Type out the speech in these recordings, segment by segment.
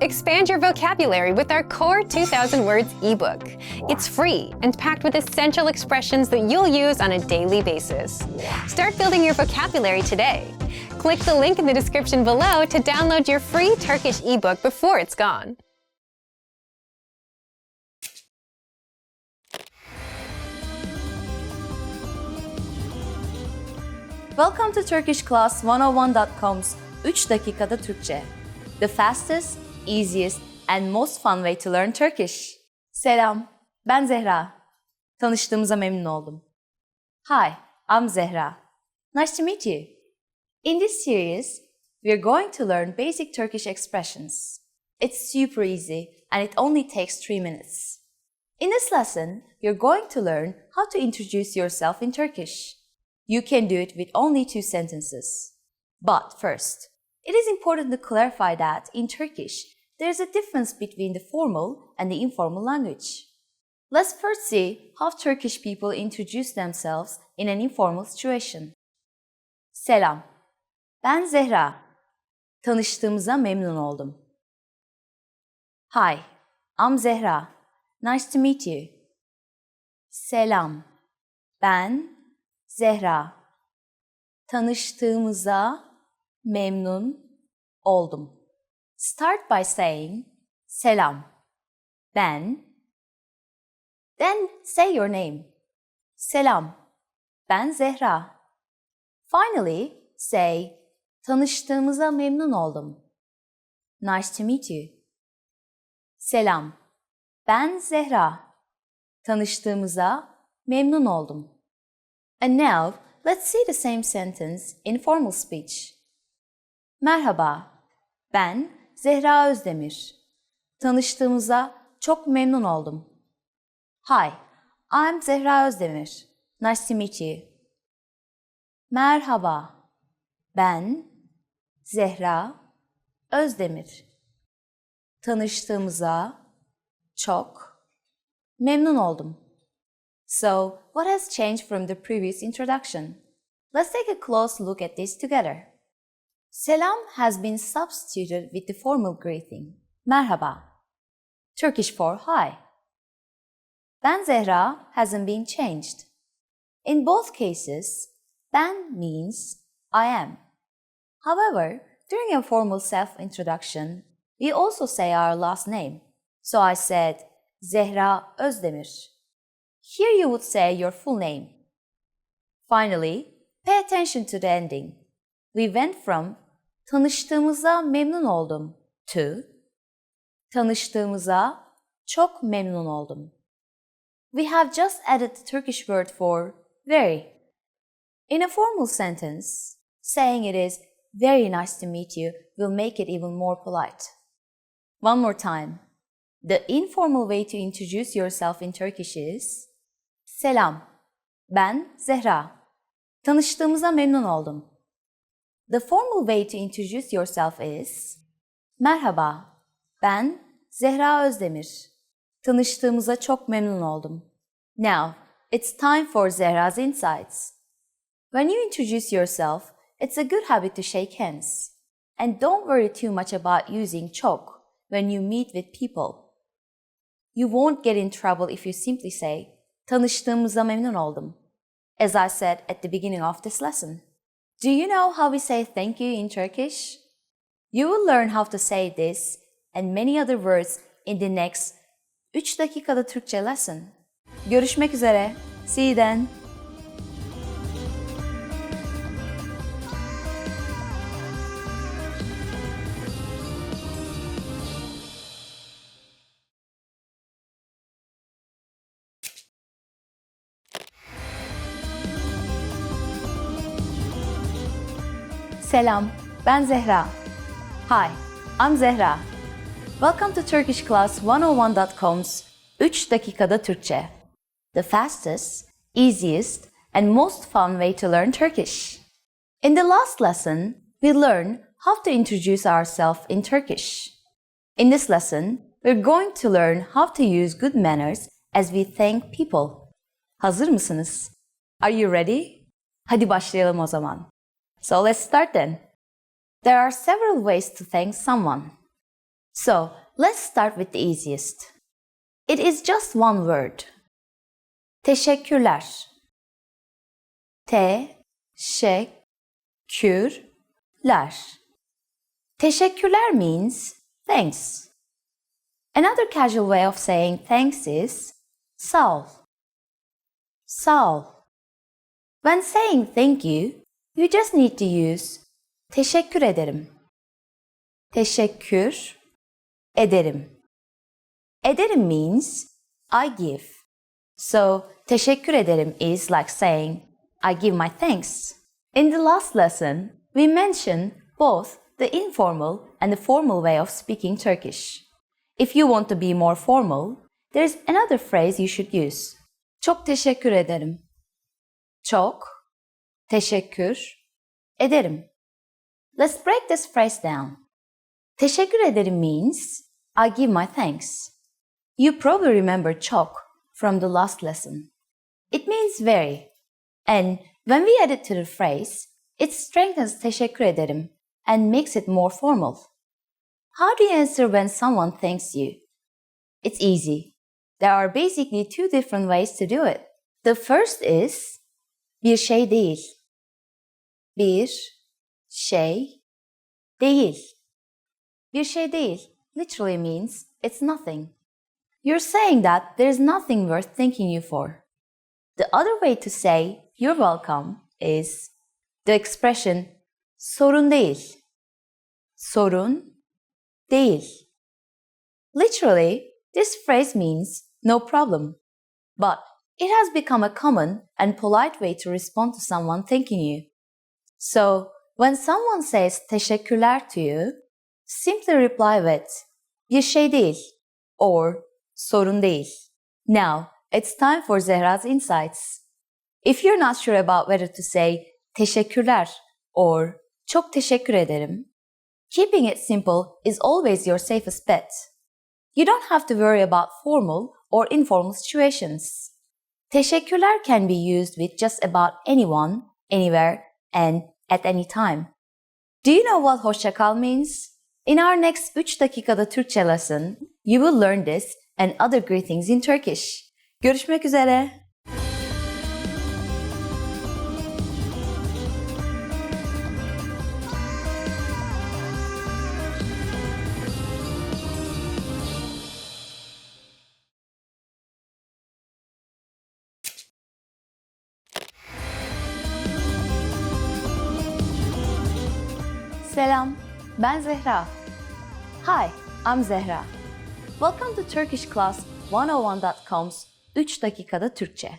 Expand your vocabulary with our Core 2000 Words ebook. It's free and packed with essential expressions that you'll use on a daily basis. Start building your vocabulary today. Click the link in the description below to download your free Turkish ebook before it's gone. Welcome to TurkishClass101.com's 3 dakikada Türkçe. The fastest, easiest and most fun way to learn Turkish. Selam, ben Zehra. Tanıştığımıza memnun oldum. Hi, I'm Zehra. Nice to meet you. In this series, we're going to learn basic Turkish expressions. It's super easy and it only takes 3 minutes. In this lesson, you're going to learn how to introduce yourself in Turkish. You can do it with only 2 sentences. But first, it is important to clarify that in Turkish, there is a difference between the formal and the informal language. Let's first see how Turkish people introduce themselves in an informal situation. Selam, ben Zehra. Tanıştığımıza memnun oldum. Hi, I'm Zehra. Nice to meet you. Selam, ben Zehra. Tanıştığımıza memnun oldum. Start by saying selam, ben. Then say your name. Selam, ben Zehra. Finally, say tanıştığımıza memnun oldum. Nice to meet you. Selam, ben Zehra. Tanıştığımıza memnun oldum. And now, let's see the same sentence in formal speech. Merhaba, ben Zehra Özdemir. Tanıştığımıza çok memnun oldum. Hi, I'm Zehra Özdemir. Nice to meet you. Merhaba, ben Zehra Özdemir. Tanıştığımıza çok memnun oldum. So, what has changed from the previous introduction? Let's take a close look at this together. Selam has been substituted with the formal greeting, merhaba, Turkish for hi. Ben Zehra hasn't been changed. In both cases, ben means I am. However, during a formal self-introduction, we also say our last name. So I said Zehra Özdemir. Here you would say your full name. Finally, pay attention to the ending. We went from tanıştığımıza memnun oldum to tanıştığımıza çok memnun oldum. We have just added the Turkish word for very. In a formal sentence, saying it is very nice to meet you will make it even more polite. One more time. The informal way to introduce yourself in Turkish is selam, ben Zehra. Tanıştığımıza memnun oldum. The formal way to introduce yourself is merhaba, ben Zehra Özdemir. Tanıştığımıza çok memnun oldum. Now, it's time for Zehra's insights. When you introduce yourself, it's a good habit to shake hands. And don't worry too much about using çok when you meet with people. You won't get in trouble if you simply say, tanıştığımıza memnun oldum, as I said at the beginning of this lesson. Do you know how we say thank you in Turkish? You will learn how to say this and many other words in the next 3 dakikada Türkçe lesson. Görüşmek üzere. See you then. Selam, ben Zehra. Hi, I'm Zehra. Welcome to TurkishClass101.com's 3 dakikada Türkçe. The fastest, easiest, and most fun way to learn Turkish. In the last lesson, we learned how to introduce ourselves in Turkish. In this lesson, we're going to learn how to use good manners as we thank people. Hazır mısınız? Are you ready? Hadi başlayalım o zaman. So let's start then. There are several ways to thank someone. So, let's start with the easiest. It is just one word. Teşekkürler. Teşekkürler. Teşekkürler means thanks. Another casual way of saying thanks is sağ ol. Sağ ol. When saying thank you, you just need to use teşekkür ederim. Teşekkür ederim. Ederim means I give. So, teşekkür ederim is like saying I give my thanks. In the last lesson, we mentioned both the informal and the formal way of speaking Turkish. If you want to be more formal, there's another phrase you should use. Çok teşekkür ederim. Çok teşekkür ederim. Let's break this phrase down. Teşekkür ederim means I give my thanks. You probably remember çok from the last lesson. It means very. And when we add it to the phrase, it strengthens teşekkür ederim and makes it more formal. How do you answer when someone thanks you? It's easy. There are basically two different ways to do it. The first is bir şey değil. Bir şey değil. Bir şey değil literally means it's nothing. You're saying that there's nothing worth thanking you for. The other way to say you're welcome is the expression sorun değil. Sorun değil. Literally, this phrase means no problem. But it has become a common and polite way to respond to someone thanking you. So, when someone says teşekkürler to you, simply reply with bir şey değil or sorun değil. Now, it's time for Zehra's insights. If you're not sure about whether to say teşekkürler or çok teşekkür ederim, keeping it simple is always your safest bet. You don't have to worry about formal or informal situations. Teşekkürler can be used with just about anyone, anywhere, and at any time. Do you know what hoşça kal means? In our next 3 dakikada Türkçe lesson, you will learn this and other greetings in Turkish. Görüşmek üzere. Selam, ben Zehra. Hi, I'm Zehra. Welcome to TurkishClass101.com's 3 dakikada Türkçe,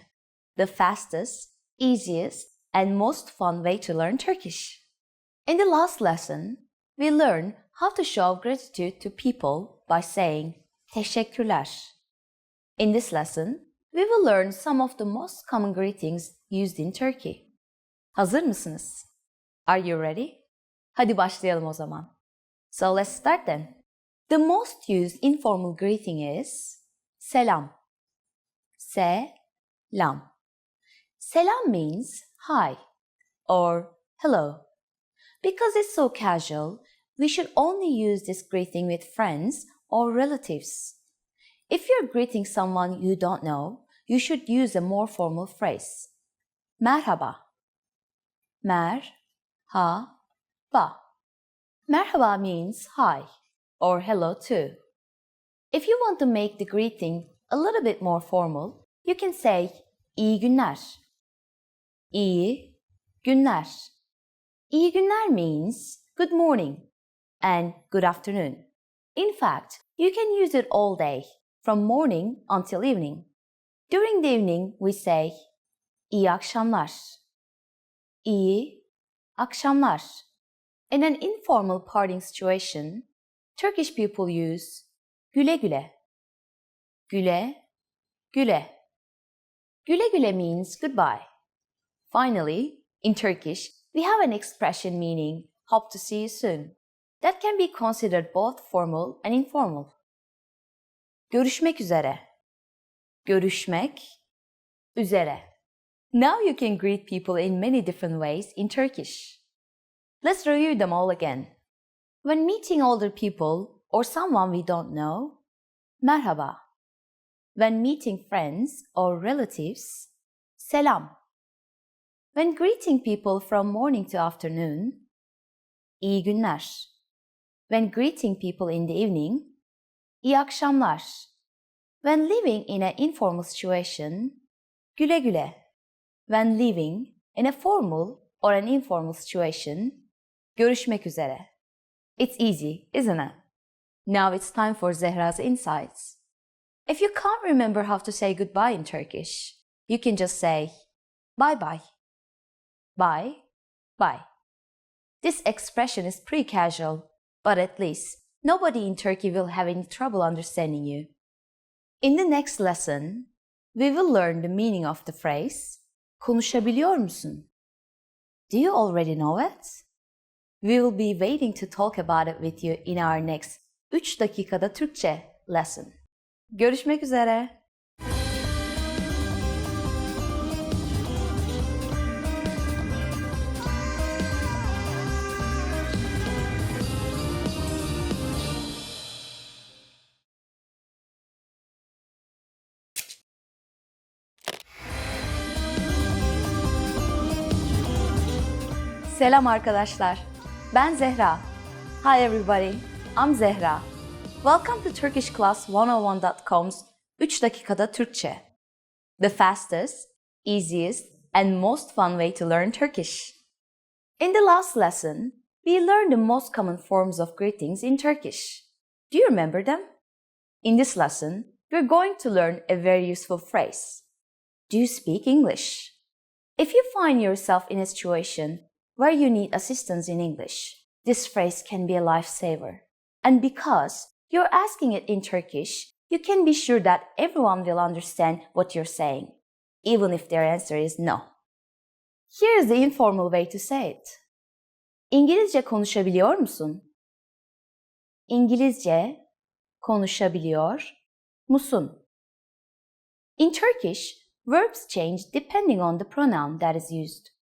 the fastest, easiest, and most fun way to learn Turkish. In the last lesson, we learned how to show gratitude to people by saying teşekkürler. In this lesson, we will learn some of the most common greetings used in Turkey. Hazır mısınız? Are you ready? Hadi başlayalım o zaman. So let's start then. The most used informal greeting is selam. Selam. Selam means hi or hello. Because it's so casual, we should only use this greeting with friends or relatives. If you're greeting someone you don't know, you should use a more formal phrase. Merhaba. Merhaba. Merhaba means hi or hello too. If you want to make the greeting a little bit more formal, you can say iyi günler. İyi günler. İyi günler means good morning and good afternoon. In fact, you can use it all day, from morning until evening. During the evening, we say iyi akşamlar. İyi akşamlar. In an informal parting situation, Turkish people use güle güle. Güle güle. Güle güle means goodbye. Finally, in Turkish, we have an expression meaning hope to see you soon. That can be considered both formal and informal. Görüşmek üzere. Görüşmek üzere. Now you can greet people in many different ways in Turkish. Let's review them all again. When meeting older people or someone we don't know, merhaba. When meeting friends or relatives, selam. When greeting people from morning to afternoon, iyi günler. When greeting people in the evening, iyi akşamlar. When living in an informal situation, güle güle. When living in a formal or an informal situation, görüşmek üzere. It's easy, isn't it? Now it's time for Zehra's insights. If you can't remember how to say goodbye in Turkish, you can just say bye bye. Bye, bye. This expression is pretty casual, but at least nobody in Turkey will have any trouble understanding you. In the next lesson, we will learn the meaning of the phrase konuşabiliyor musun? Do you already know it? We will be waiting to talk about it with you in our next 3 dakikada Türkçe lesson. Görüşmek üzere. Selam arkadaşlar. Ben Zehra. Hi everybody. I'm Zehra. Welcome to turkishclass101.com's 3 dakikada Türkçe. The fastest, easiest, and most fun way to learn Turkish. In the last lesson, we learned the most common forms of greetings in Turkish. Do you remember them? In this lesson, we're going to learn a very useful phrase. Do you speak English? If you find yourself in a situation where you need assistance in English, this phrase can be a lifesaver. And because you're asking it in Turkish, you can be sure that everyone will understand what you're saying, even if their answer is no. Here's the informal way to say it. İngilizce konuşabiliyor musun? İngilizce konuşabiliyor musun? In Turkish, verbs change depending on the pronoun that is used.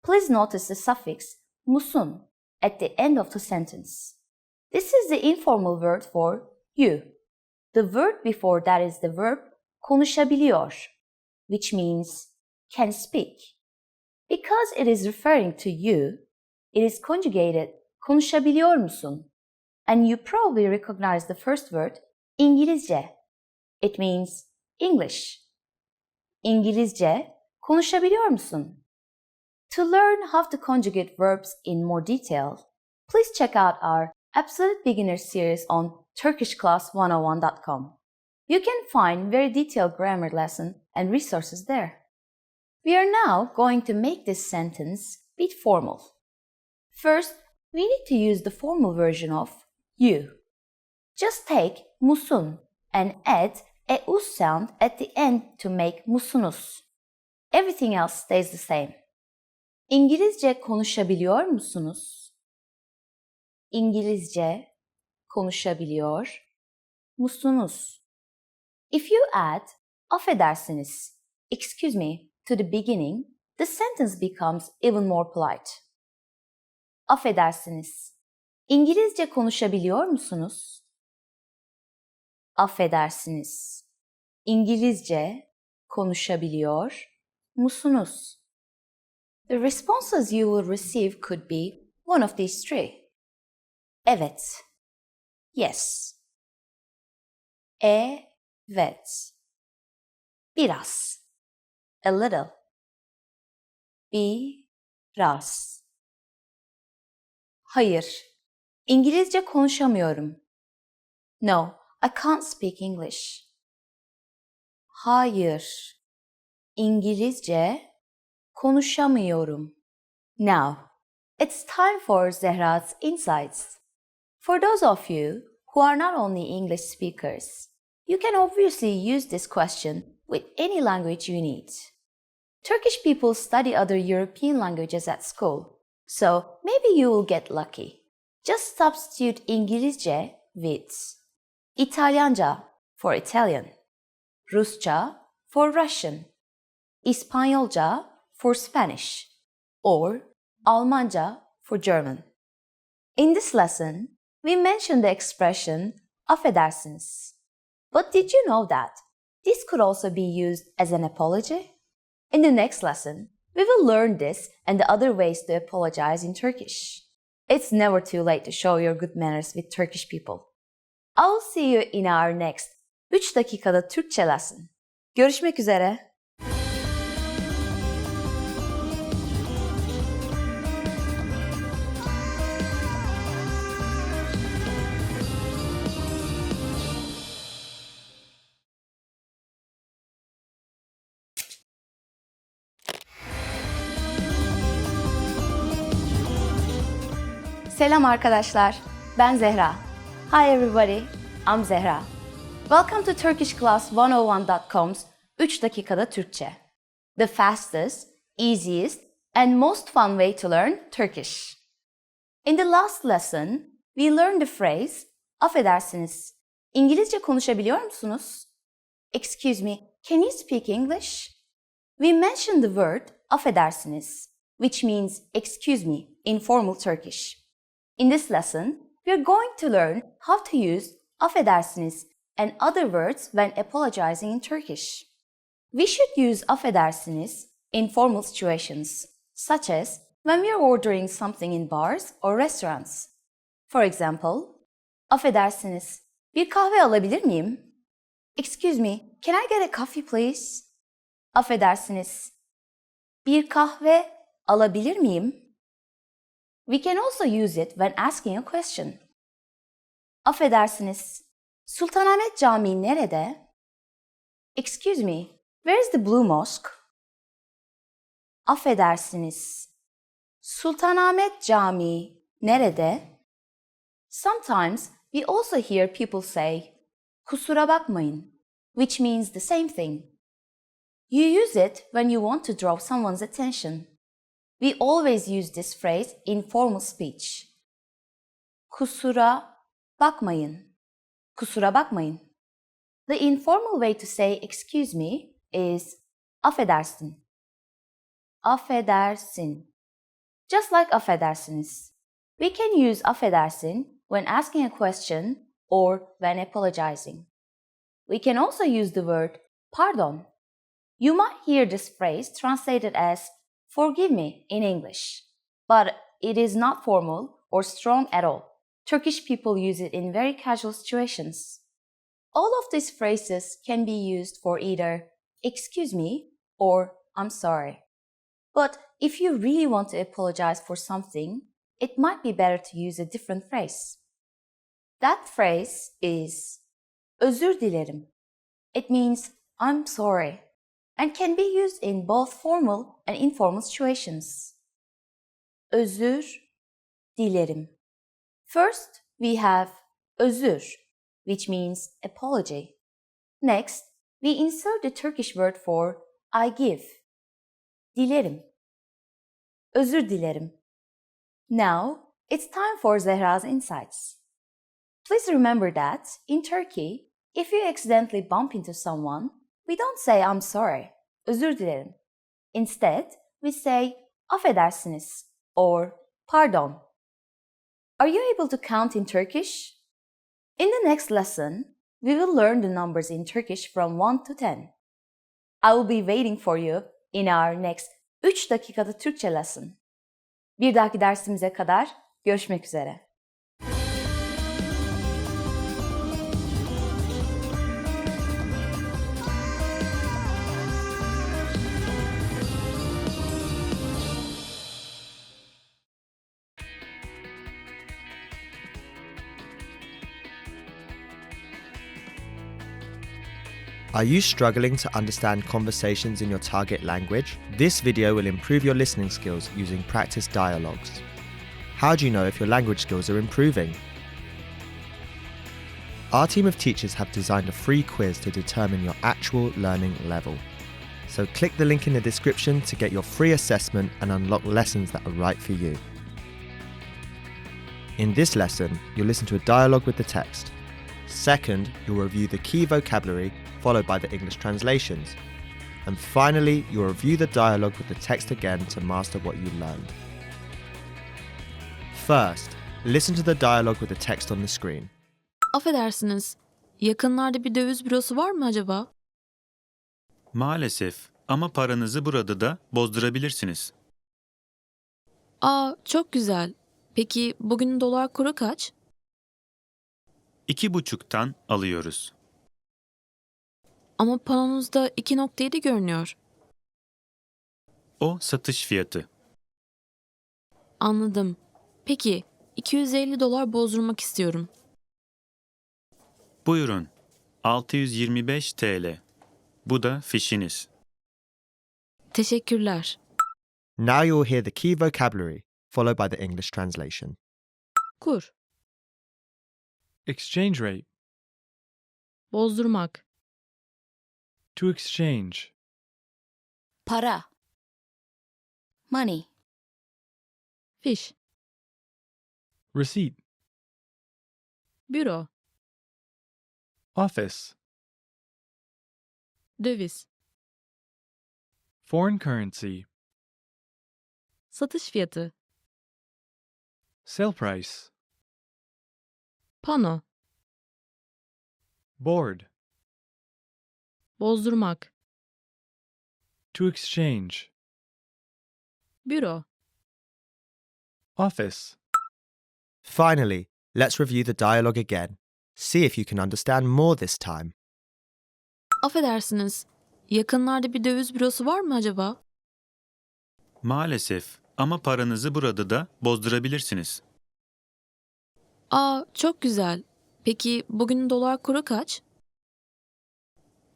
Please notice the suffix musun at the end of the sentence. This is the informal word for you. The word before that is the verb konuşabiliyor, which means can speak. Because it is referring to you, it is conjugated konuşabiliyor musun? And you probably recognize the first word İngilizce. It means English. İngilizce konuşabiliyor musun? To learn how to conjugate verbs in more detail, please check out our Absolute Beginner series on turkishclass101.com. You can find very detailed grammar lesson and resources there. We are now going to make this sentence bit formal. First, we need to use the formal version of you. Just take musun and add a us sound at the end to make musunuz. Everything else stays the same. İngilizce konuşabiliyor musunuz? İngilizce konuşabiliyor musunuz? If you add affedersiniz, excuse me, to the beginning, the sentence becomes even more polite. Affedersiniz. İngilizce konuşabiliyor musunuz? Affedersiniz. İngilizce konuşabiliyor musunuz? The responses you will receive could be one of these three. Evet. Yes. Evet. Biraz. A little. Biraz. Hayır. İngilizce konuşamıyorum. No, I can't speak English. Hayır. İngilizce konuşamıyorum. Now, it's time for Zehra's insights. For those of you who are not only English speakers, you can obviously use this question with any language you need. Turkish people study other European languages at school, so maybe you will get lucky. Just substitute İngilizce with İtalyanca for Italian, Rusça for Russian, İspanyolca for Spanish, or Almanca for German. In this lesson, we mentioned the expression affedersiniz. But did you know that this could also be used as an apology? In the next lesson, we will learn this and the other ways to apologize in Turkish. It's never too late to show your good manners with Turkish people. I'll see you in our next 3 dakikada Türkçe lesson. Görüşmek üzere. Selam arkadaşlar, ben Zehra. Hi everybody, I'm Zehra. Welcome to TurkishClass101.com's 3 dakikada Türkçe. The fastest, easiest, and most fun way to learn Turkish. In the last lesson, we learned the phrase affedersiniz. İngilizce konuşabiliyor musunuz? Excuse me, can you speak English? We mentioned the word affedersiniz, which means excuse me in formal Turkish. In this lesson, we are going to learn how to use affedersiniz and other words when apologizing in Turkish. We should use affedersiniz in formal situations, such as when we are ordering something in bars or restaurants. For example, affedersiniz, bir kahve alabilir miyim? Excuse me, can I get a coffee please? Affedersiniz, bir kahve alabilir miyim? We can also use it when asking a question. Affedersiniz, Sultanahmet Camii nerede? Excuse me, where is the Blue Mosque? Affedersiniz, Sultanahmet Camii nerede? Sometimes we also hear people say, kusura bakmayın, which means the same thing. You use it when you want to draw someone's attention. We always use this phrase in formal speech. Kusura bakmayın. Kusura bakmayın. The informal way to say excuse me is affedersin. Affedersin. Just like affedersiniz. We can use affedersin when asking a question or when apologizing. We can also use the word pardon. You might hear this phrase translated as forgive me in English, but it is not formal or strong at all. Turkish people use it in very casual situations. All of these phrases can be used for either excuse me or I'm sorry. But if you really want to apologize for something, it might be better to use a different phrase. That phrase is özür dilerim. It means I'm sorry and can be used in both formal and informal situations. Özür dilerim. First, we have özür, which means apology. Next, we insert the Turkish word for I give. Dilerim. Özür dilerim. Now, it's time for Zehra's insights. Please remember that, in Turkey, if you accidentally bump into someone, we don't say I'm sorry, özür dilerim. Instead, we say affedersiniz or pardon. Are you able to count in Turkish? In the next lesson, we will learn the numbers in Turkish from 1 to 10. I will be waiting for you in our next 3 dakikada Türkçe lesson. Bir dahaki dersimize kadar görüşmek üzere. Are you struggling to understand conversations in your target language? This video will improve your listening skills using practice dialogues. How do you know if your language skills are improving? Our team of teachers have designed a free quiz to determine your actual learning level. So click the link in the description to get your free assessment and unlock lessons that are right for you. In this lesson, you'll listen to a dialogue with the text. Second, you'll review the key vocabulary followed by the English translations. And finally, you'll review the dialogue with the text again to master what you learned. First, listen to the dialogue with the text on the screen. Affedersiniz, yakınlarda bir döviz bürosu var mı acaba? Maalesef ama paranızı burada da bozdurabilirsiniz. Aa, çok güzel. Peki bugün dolar kuru kaç? 2,5'tan alıyoruz. Ama panonuzda 2,7 görünüyor. O satış fiyatı. Anladım. Peki, 250 dolar bozdurmak istiyorum. Buyurun. 625 TL. Bu da fişiniz. Teşekkürler. Now you'll hear the key vocabulary, followed by the English translation. Kur, Exchange rate. bozdurmak, To exchange. Para. Money. fiş, Receipt. büro, Office. döviz, Foreign currency. satış fiyatı, Sale price. pano, Board. bozdurmak, To exchange. büro, Office. Finally, let's review the dialogue again. See if you can understand more this time. Affedersiniz, yakınlarda bir döviz bürosu var mı acaba? Maalesef ama paranızı burada da bozdurabilirsiniz. Aa, çok güzel. Peki bugün dolar kuru kaç?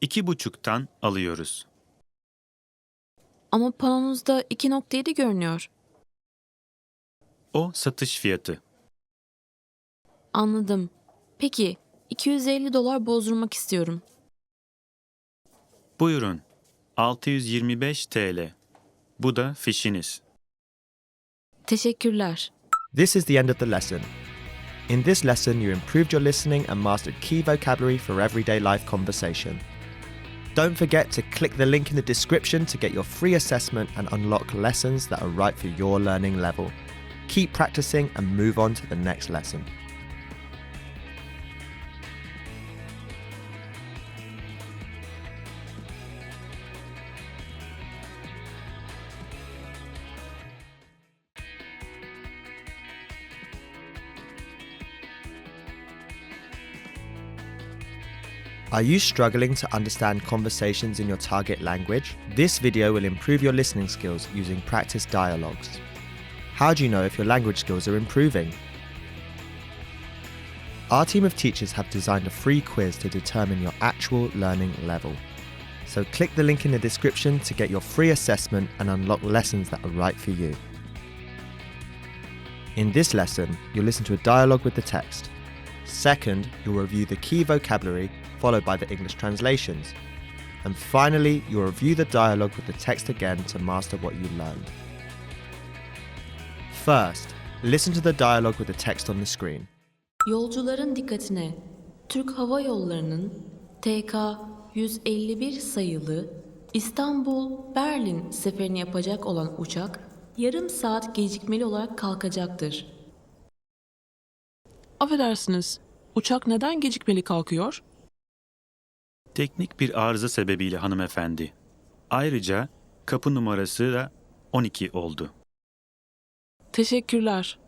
2,5'tan alıyoruz. Ama panonuzda 2,7 görünüyor. O satış fiyatı. Anladım. Peki, 250 dolar bozdurmak istiyorum. Buyurun. 625 TL. Bu da fişiniz. Teşekkürler. This is the end of the lesson. In this lesson, you improved your listening and mastered key vocabulary for everyday life conversation. Don't forget to click the link in the description to get your free assessment and unlock lessons that are right for your learning level. Keep practicing and move on to the next lesson. Are you struggling to understand conversations in your target language? This video will improve your listening skills using practice dialogues. How do you know if your language skills are improving? Our team of teachers have designed a free quiz to determine your actual learning level. So click the link in the description to get your free assessment and unlock lessons that are right for you. In this lesson, you'll listen to a dialogue with the text. Second, you'll review the key vocabulary, followed by the English translations. And finally, you'll review the dialogue with the text again to master what you learned. First, listen to the dialogue with the text on the screen. Yolcuların dikkatine. Türk Hava Yolları'nın TK 151 sayılı İstanbul-Berlin seferini yapacak olan uçak yarım saat gecikmeli olarak kalkacaktır. Affedersiniz, uçak neden gecikmeli kalkıyor? Teknik bir arıza sebebiyle hanımefendi. Ayrıca kapı numarası da 12 oldu. Teşekkürler.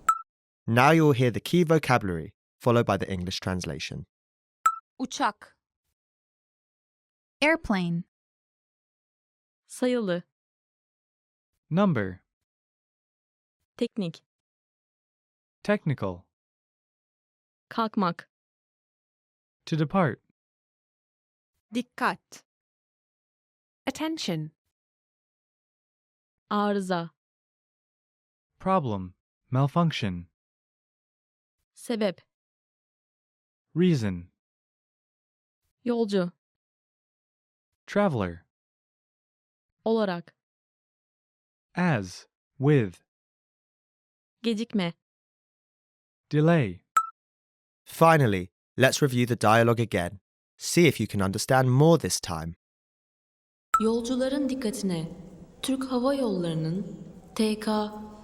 Now you'll hear the key vocabulary, followed by the English translation. Uçak. Airplane. Sayılı, Number. teknik, Technical. kalkmak, To depart. Dikkat. Attention. arıza, Problem. Malfunction. sebep, Reason. yolcu, Traveler. olarak, As. With. gecikme. Delay. Finally, let's review the dialogue again. See if you can understand more this time. Yolcuların dikkatine. Türk Hava Yolları'nın TK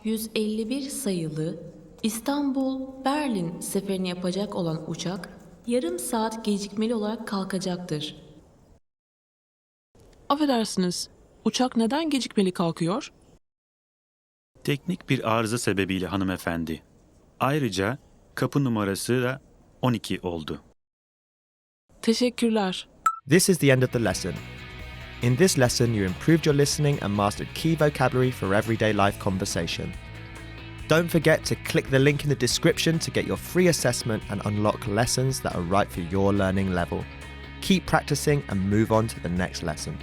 151 sayılı İstanbul-Berlin seferini yapacak olan uçak Yarım saat gecikmeli olarak kalkacaktır. Affedersiniz, uçak neden gecikmeli kalkıyor? Teknik bir arıza sebebiyle hanımefendi. Ayrıca kapı numarası da 12 oldu. Teşekkürler. This is the end of the lesson. In this lesson, you improved your listening and mastered key vocabulary for everyday life conversation. Don't forget to click the link in the description to get your free assessment and unlock lessons that are right for your learning level. Keep practicing and move on to the next lesson.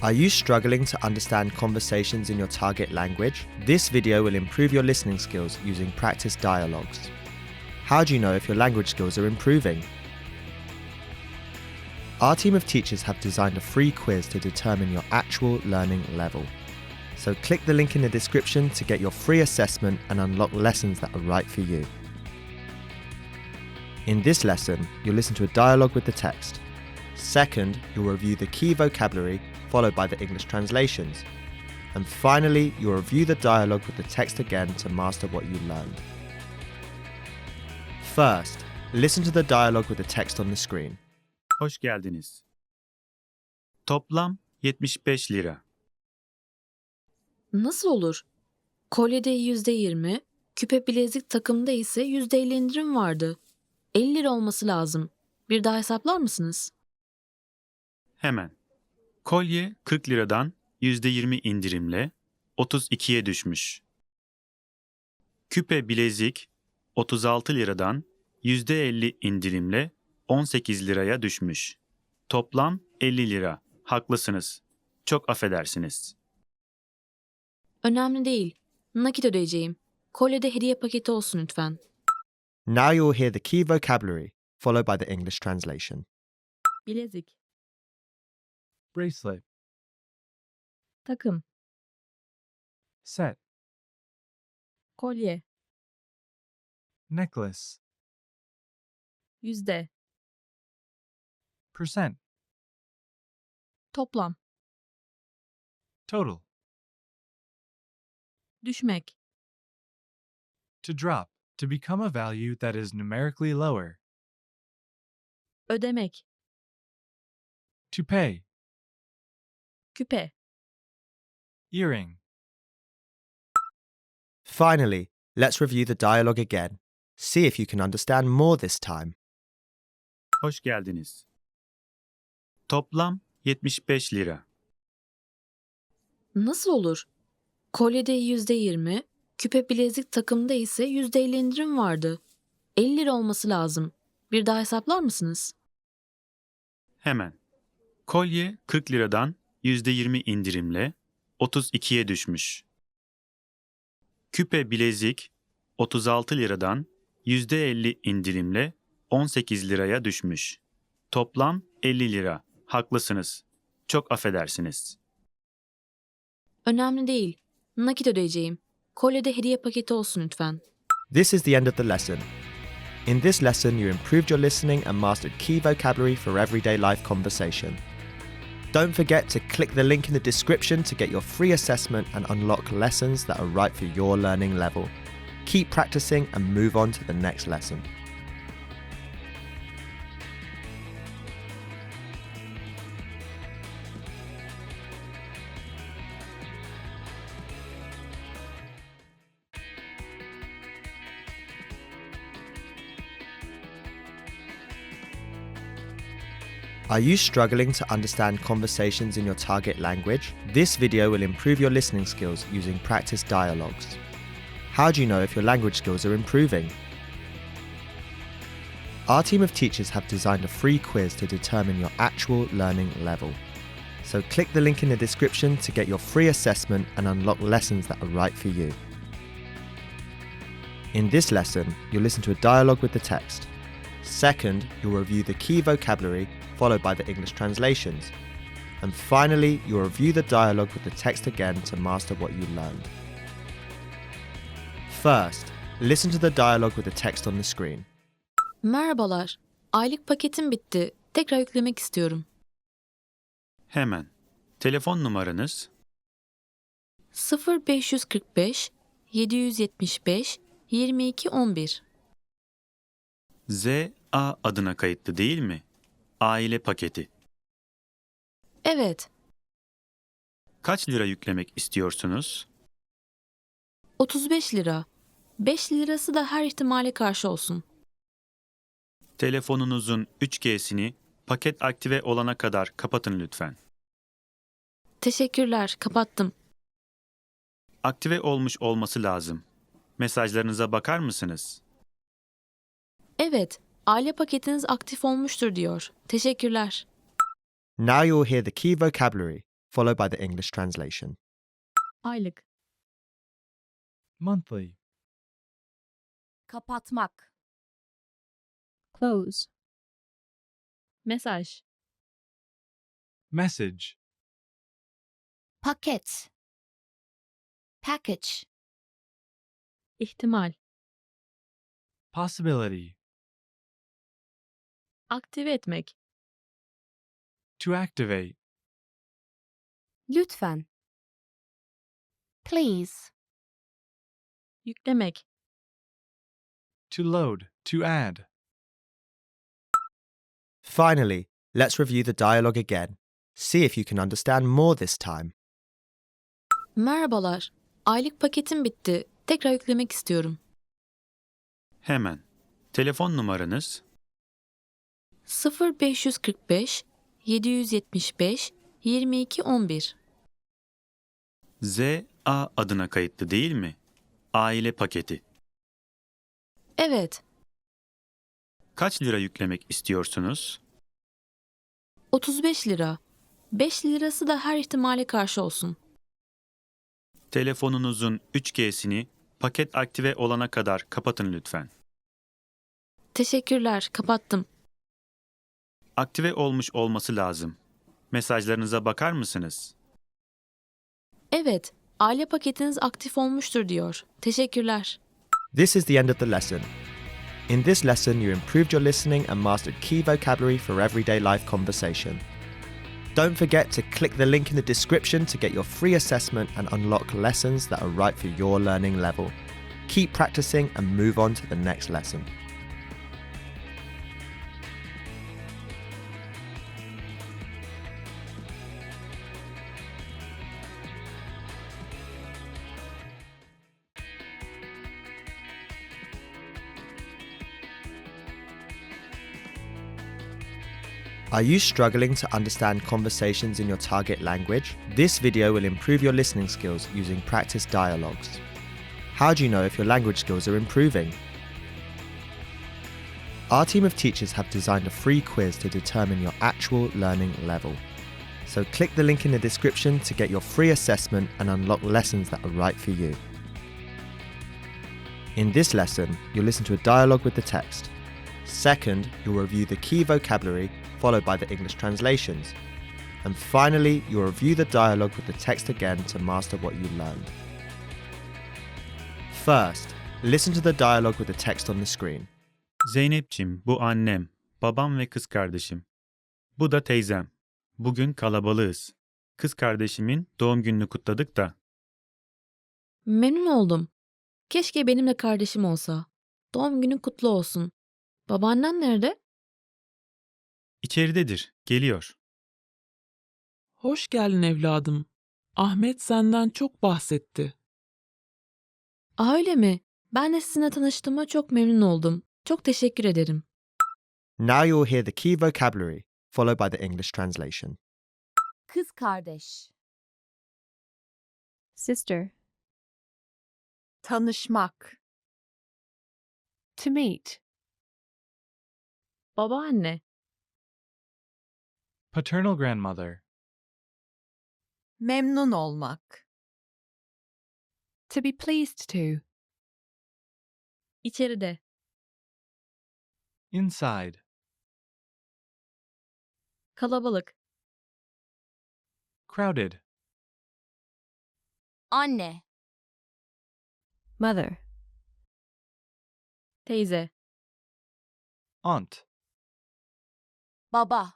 Are you struggling to understand conversations in your target language? This video will improve your listening skills using practice dialogues. How do you know if your language skills are improving? Our team of teachers have designed a free quiz to determine your actual learning level. So click the link in the description to get your free assessment and unlock lessons that are right for you. In this lesson, you'll listen to a dialogue with the text. Second, you'll review the key vocabulary followed by the English translations. And finally, you'll review the dialogue with the text again to master what you learned. First, listen to the dialogue with the text on the screen. Hoş geldiniz. Toplam 75 lira. Nasıl olur? Kolyede %20, küpe bilezik takımda ise %50 indirim vardı. 50 lira olması lazım. Bir daha hesaplar mısınız? Hemen. Kolye 40 liradan %20 indirimle 32'ye düşmüş. Küpe bilezik 36 liradan %50 indirimle 18 liraya düşmüş. Toplam 50 lira. Haklısınız. Çok affedersiniz. Önemli değil. Nakit ödeyeceğim. Kolyede hediye paketi olsun lütfen. Now you'll hear the key vocabulary, followed by the English translation. Bilezik, Bracelet. takım, Set. kolye, Necklace. yüzde, Percent. toplam, Total. düşmek, To drop. To become a value that is numerically lower. ödemek, To pay. küpe, Earring. Finally, let's review the dialogue again. See if you can understand more this time. Hoş geldiniz. Toplam 75 lira. Nasıl olur? Kolyede %20, küpe bilezik takımda ise %50 indirim vardı. 50 lira olması lazım. Bir daha hesaplar mısınız? Hemen. Kolye 40 liradan %20 indirimle 32'ye düşmüş. Küpe bilezik 36 liradan %50 indirimle 18 liraya düşmüş. Toplam 50 lira. Haklısınız. Çok affedersiniz. Önemli değil. Nakit ödeyeceğim. Kolyede hediye paketi olsun lütfen. This is the end of the lesson. In this lesson, you improved your listening and mastered key vocabulary for everyday life conversation. Don't forget to click the link in the description to get your free assessment and unlock lessons that are right for your learning level. Keep practicing and move on to the next lesson. Are you struggling to understand conversations in your target language? This video will improve your listening skills using practice dialogues. How do you know if your language skills are improving? Our team of teachers have designed a free quiz to determine your actual learning level. So click the link in the description to get your free assessment and unlock lessons that are right for you. In this lesson, you'll listen to a dialogue with the text. Second, you'll review the key vocabulary followed by the English translations. And finally, you'll review the dialogue with the text again to master what you learned. First, Listen to the dialogue with the text on the screen. Merhabalar. Aylık paketim bitti. Tekrar yüklemek istiyorum. Hemen. Telefon numaranız 0545 775 2211. ZA adına kayıtlı değil mi? Aile paketi. Evet. Kaç lira yüklemek istiyorsunuz? 35 lira. 5 lirası da her ihtimale karşı olsun. Telefonunuzun 3G'sini paket aktive olana kadar kapatın lütfen. Teşekkürler. Kapattım. Aktive olmuş olması lazım. Mesajlarınıza bakar mısınız? Evet. Aile paketiniz aktif olmuştur diyor. Teşekkürler. Now you'll hear the key vocabulary, followed by the English translation. Aylık. Monthly. Kapatmak. Close. Mesaj. Message. Paket. Package. İhtimal. Possibility. Aktive etmek. To activate. Lütfen. Please. Yüklemek. To load. To add. Finally, let's review the dialogue again. See if you can understand more this time. Merhabalar. Aylık paketim bitti. Tekrar yüklemek istiyorum. Hemen. Telefon numaranız 0545 775 2211. ZA adına kayıtlı değil mi? Aile paketi. Evet. Kaç lira yüklemek istiyorsunuz? 35 lira. 5 lirası da her ihtimale karşı olsun. Telefonunuzun 3G'sini paket aktive olana kadar kapatın lütfen. Teşekkürler. Kapattım. Aktive olmuş olması lazım. Mesajlarınıza bakar mısınız? Evet. Aile paketiniz aktif olmuştur diyor. Teşekkürler. This is the end of the lesson. In this lesson, you improved your listening and mastered key vocabulary for everyday life conversation. Don't forget to click the link in the description to get your free assessment and unlock lessons that are right for your learning level. Keep practicing and move on to the next lesson. Are you struggling to understand conversations in your target language? This video will improve your listening skills using practice dialogues. How do you know if your language skills are improving? Our team of teachers have designed a free quiz to determine your actual learning level. So click the link in the description to get your free assessment and unlock lessons that are right for you. In this lesson, you'll listen to a dialogue with the text. Second, you'll review the key vocabulary followed by the English translations. And finally, you'll review the dialogue with the text again to master what you learned. First, listen to the dialogue with the text on the screen. Zeynep'ciğim, bu annem, babam ve kız kardeşim. Bu da teyzem. Bugün kalabalığız. Kız kardeşimin doğum gününü kutladık da. Memnun oldum. Keşke benim de kardeşim olsa. Doğum günün kutlu olsun. Babaannen nerede? İçeridedir, geliyor. Hoş geldin evladım. Ahmet senden çok bahsetti. Öyle mi? Ben de sizinle tanıştığıma çok memnun oldum. Çok teşekkür ederim. Now you'll hear the key vocabulary, followed by the English translation. Kız kardeş. Sister. Tanışmak. To meet. Babaanne. Paternal grandmother. Memnun olmak. To be pleased to. İçeride. Inside. Kalabalık. Crowded. Anne. Mother. Teyze. Aunt. Baba.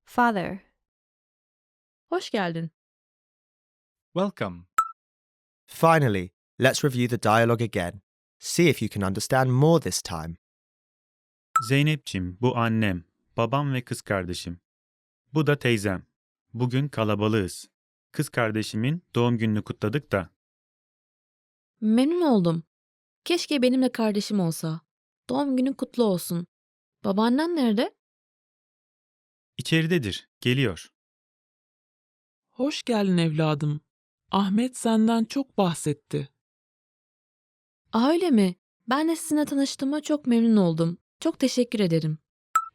Father. Hoş geldin. Welcome. Finally, let's review the dialogue again. See if you can understand more this time. Zeynep'cim, bu annem, babam ve kız kardeşim. Bu da teyzem. Bugün kalabalığız. Kız kardeşimin doğum gününü kutladık da. Memnun oldum. Keşke benim de kardeşim olsa. Doğum günün kutlu olsun. Babaannen nerede? İçeridedir, geliyor. Hoş geldin evladım. Ahmet senden çok bahsetti. Öyle mi? Ben de sizinle tanıştığıma çok memnun oldum. Çok teşekkür ederim.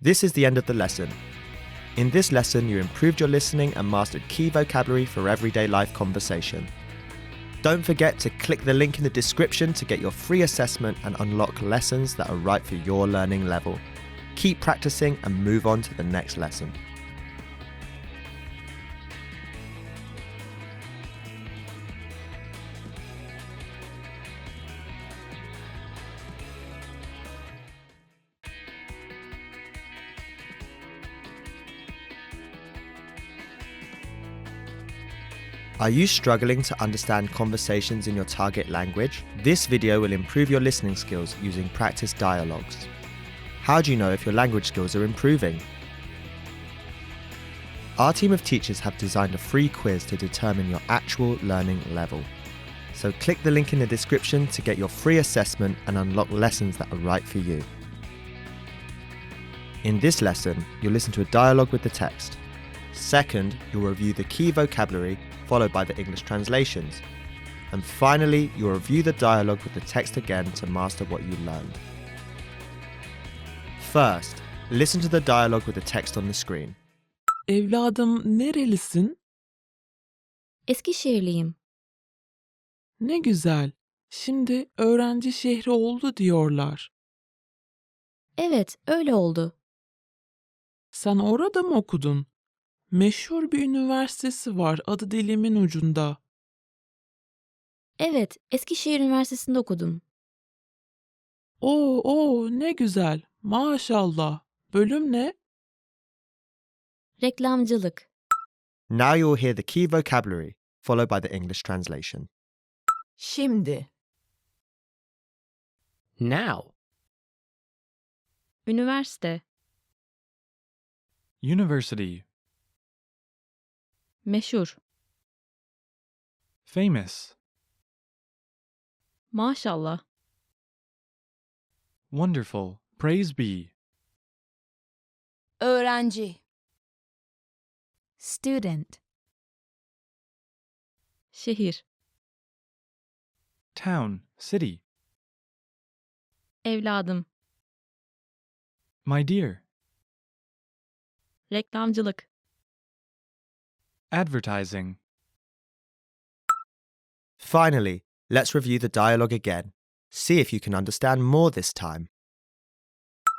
This is the end of the lesson. In this lesson, you improved your listening and mastered key vocabulary for everyday life conversation. Don't forget to click the link in the description to get your free assessment and unlock lessons that are right for your learning level. Keep practicing and move on to the next lesson. Are you struggling to understand conversations in your target language? This video will improve your listening skills using practice dialogues. How do you know if your language skills are improving? Our team of teachers have designed a free quiz to determine your actual learning level. So click the link in the description to get your free assessment and unlock lessons that are right for you. In this lesson, you'll listen to a dialogue with the text. Second, you'll review the key vocabulary followed by the English translations. And finally, you'll review the dialogue with the text again to master what you learned. First, listen to the dialogue with the text on the screen. Evladım nerelisin? Eskişehirliyim. Ne güzel. Şimdi öğrenci şehri oldu diyorlar. Evet, öyle oldu. Sen orada mı okudun? Meşhur bir üniversitesi var adı dilimin ucunda. Evet, Eskişehir Üniversitesi'nde okudum. Oo ne güzel. Maşallah. Bölüm ne? Reklamcılık. Now you'll hear the key vocabulary, followed by the English translation. Şimdi. Now. Üniversite. University. Meşhur. Famous. Maşallah. Wonderful. Praise be. Öğrenci. Student. Şehir. Town. City. Evladım. My dear. Reklamcılık. Advertising. Finally, let's review the dialogue again. See if you can understand more this time.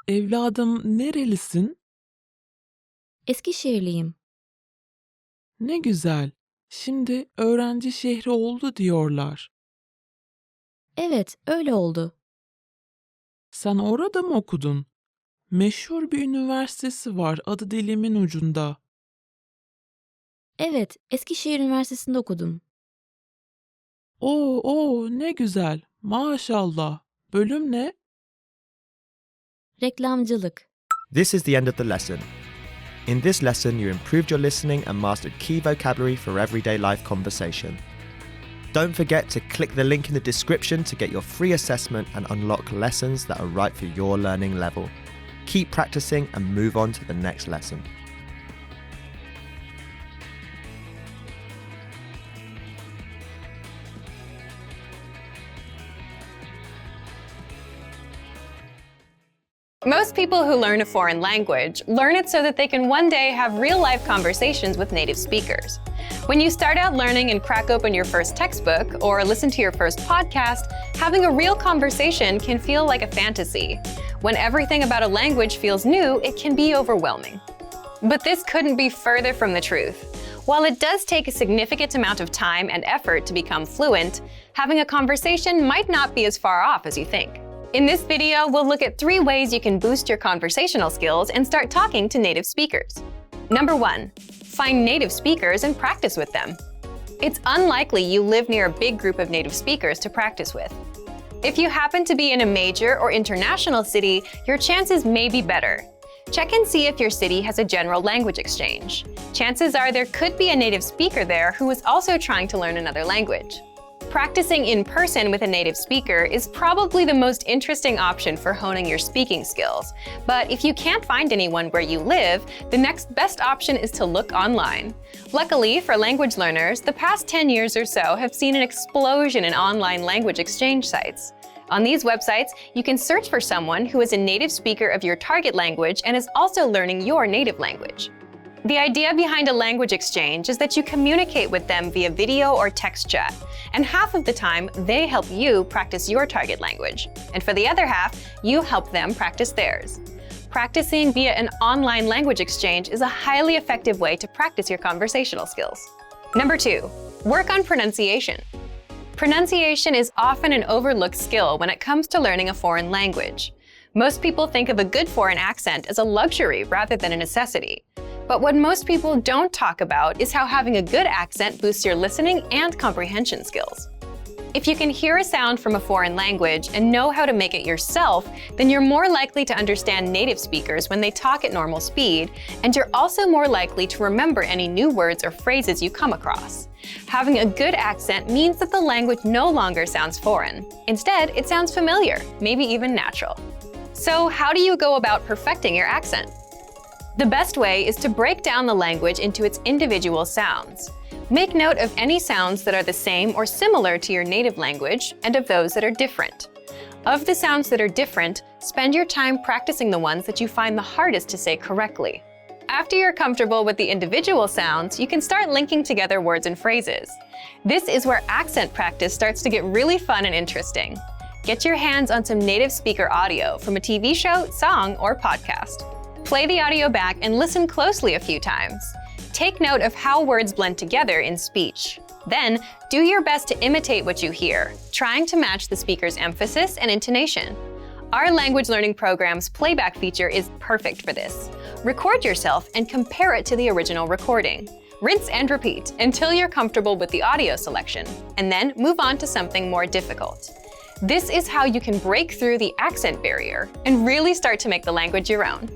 Evladım nerelisin? Eskişehirliyim. Ne güzel. Şimdi öğrenci şehri oldu diyorlar. Evet, öyle oldu. Sen orada mı okudun? Meşhur bir üniversitesi var adı dilimin ucunda. Evet, Eskişehir Üniversitesi'nde okudum. Oo ne güzel. Maşallah. Bölüm ne? Reklamcılık. This is the end of the lesson. In this lesson, you improved your listening and mastered key vocabulary for everyday life conversation. Don't forget to click the link in the description to get your free assessment and unlock lessons that are right for your learning level. Keep practicing and move on to the next lesson. Most people who learn a foreign language learn it so that they can one day have real-life conversations with native speakers. When you start out learning and crack open your first textbook or listen to your first podcast, having a real conversation can feel like a fantasy. When everything about a language feels new, it can be overwhelming. But this couldn't be further from the truth. While it does take a significant amount of time and effort to become fluent, having a conversation might not be as far off as you think. In this video, we'll look at 3 ways you can boost your conversational skills and start talking to native speakers. Number 1, find native speakers and practice with them. It's unlikely you live near a big group of native speakers to practice with. If you happen to be in a major or international city, your chances may be better. Check and see if your city has a general language exchange. Chances are there could be a native speaker there who is also trying to learn another language. Practicing in person with a native speaker is probably the most interesting option for honing your speaking skills. But if you can't find anyone where you live, the next best option is to look online. Luckily for language learners, the past 10 years or so have seen an explosion in online language exchange sites. On these websites, you can search for someone who is a native speaker of your target language and is also learning your native language. The idea behind a language exchange is that you communicate with them via video or text chat, and half of the time, they help you practice your target language. And for the other half, you help them practice theirs. Practicing via an online language exchange is a highly effective way to practice your conversational skills. Number 2, work on pronunciation. Pronunciation is often an overlooked skill when it comes to learning a foreign language. Most people think of a good foreign accent as a luxury rather than a necessity. But what most people don't talk about is how having a good accent boosts your listening and comprehension skills. If you can hear a sound from a foreign language and know how to make it yourself, then you're more likely to understand native speakers when they talk at normal speed, and you're also more likely to remember any new words or phrases you come across. Having a good accent means that the language no longer sounds foreign. Instead, it sounds familiar, maybe even natural. So how do you go about perfecting your accent? The best way is to break down the language into its individual sounds. Make note of any sounds that are the same or similar to your native language and of those that are different. Of the sounds that are different, spend your time practicing the ones that you find the hardest to say correctly. After you're comfortable with the individual sounds, you can start linking together words and phrases. This is where accent practice starts to get really fun and interesting. Get your hands on some native speaker audio from a TV show, song, or podcast. Play the audio back and listen closely a few times. Take note of how words blend together in speech. Then, do your best to imitate what you hear, trying to match the speaker's emphasis and intonation. Our language learning program's playback feature is perfect for this. Record yourself and compare it to the original recording. Rinse and repeat until you're comfortable with the audio selection, and then move on to something more difficult. This is how you can break through the accent barrier and really start to make the language your own.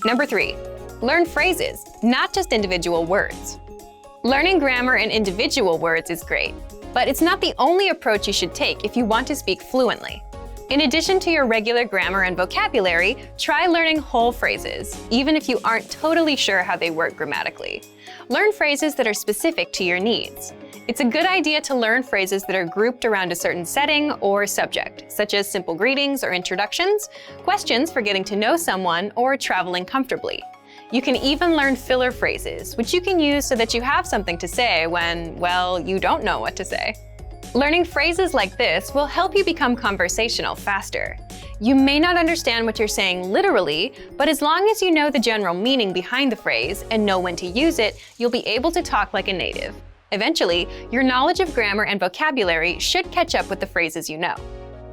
Number 3, learn phrases, not just individual words. Learning grammar and individual words is great, but it's not the only approach you should take if you want to speak fluently. In addition to your regular grammar and vocabulary, try learning whole phrases, even if you aren't totally sure how they work grammatically. Learn phrases that are specific to your needs. It's a good idea to learn phrases that are grouped around a certain setting or subject, such as simple greetings or introductions, questions for getting to know someone, or traveling comfortably. You can even learn filler phrases, which you can use so that you have something to say when, well, you don't know what to say. Learning phrases like this will help you become conversational faster. You may not understand what you're saying literally, but as long as you know the general meaning behind the phrase and know when to use it, you'll be able to talk like a native. Eventually, your knowledge of grammar and vocabulary should catch up with the phrases you know.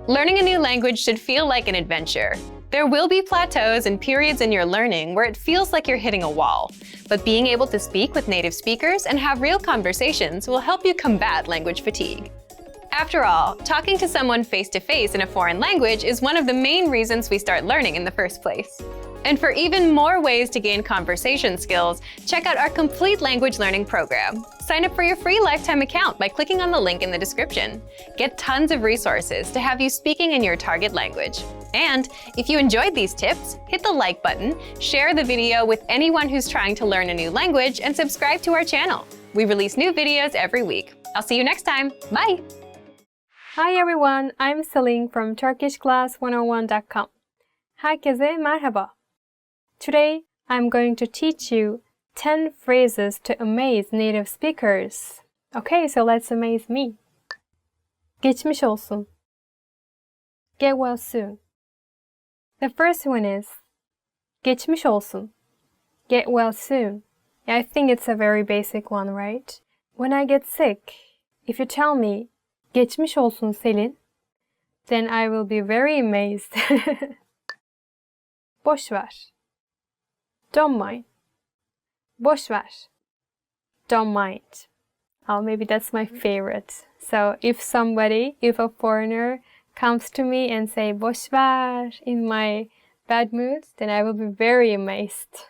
Learning a new language should feel like an adventure. There will be plateaus and periods in your learning where it feels like you're hitting a wall, but being able to speak with native speakers and have real conversations will help you combat language fatigue. After all, talking to someone face-to-face in a foreign language is one of the main reasons we start learning in the first place. And for even more ways to gain conversation skills, check out our complete language learning program. Sign up for your free lifetime account by clicking on the link in the description. Get tons of resources to have you speaking in your target language. And if you enjoyed these tips, hit the like button, share the video with anyone who's trying to learn a new language, and subscribe to our channel. We release new videos every week. I'll see you next time. Bye! Hi everyone, I'm Celine from TurkishClass101.com. Herkese merhaba. Today, I'm going to teach you 10 phrases to amaze native speakers. Okay, so let's amaze me. Geçmiş olsun. Get well soon. The first one is geçmiş olsun. Get well soon. I think it's a very basic one, right? When I get sick, if you tell me geçmiş olsun Selin, then I will be very amazed. Boş ver. Don't mind. Boş ver. Don't mind. Oh, maybe that's my favorite. So if a foreigner comes to me and say boş ver in my bad mood, then I will be very amazed.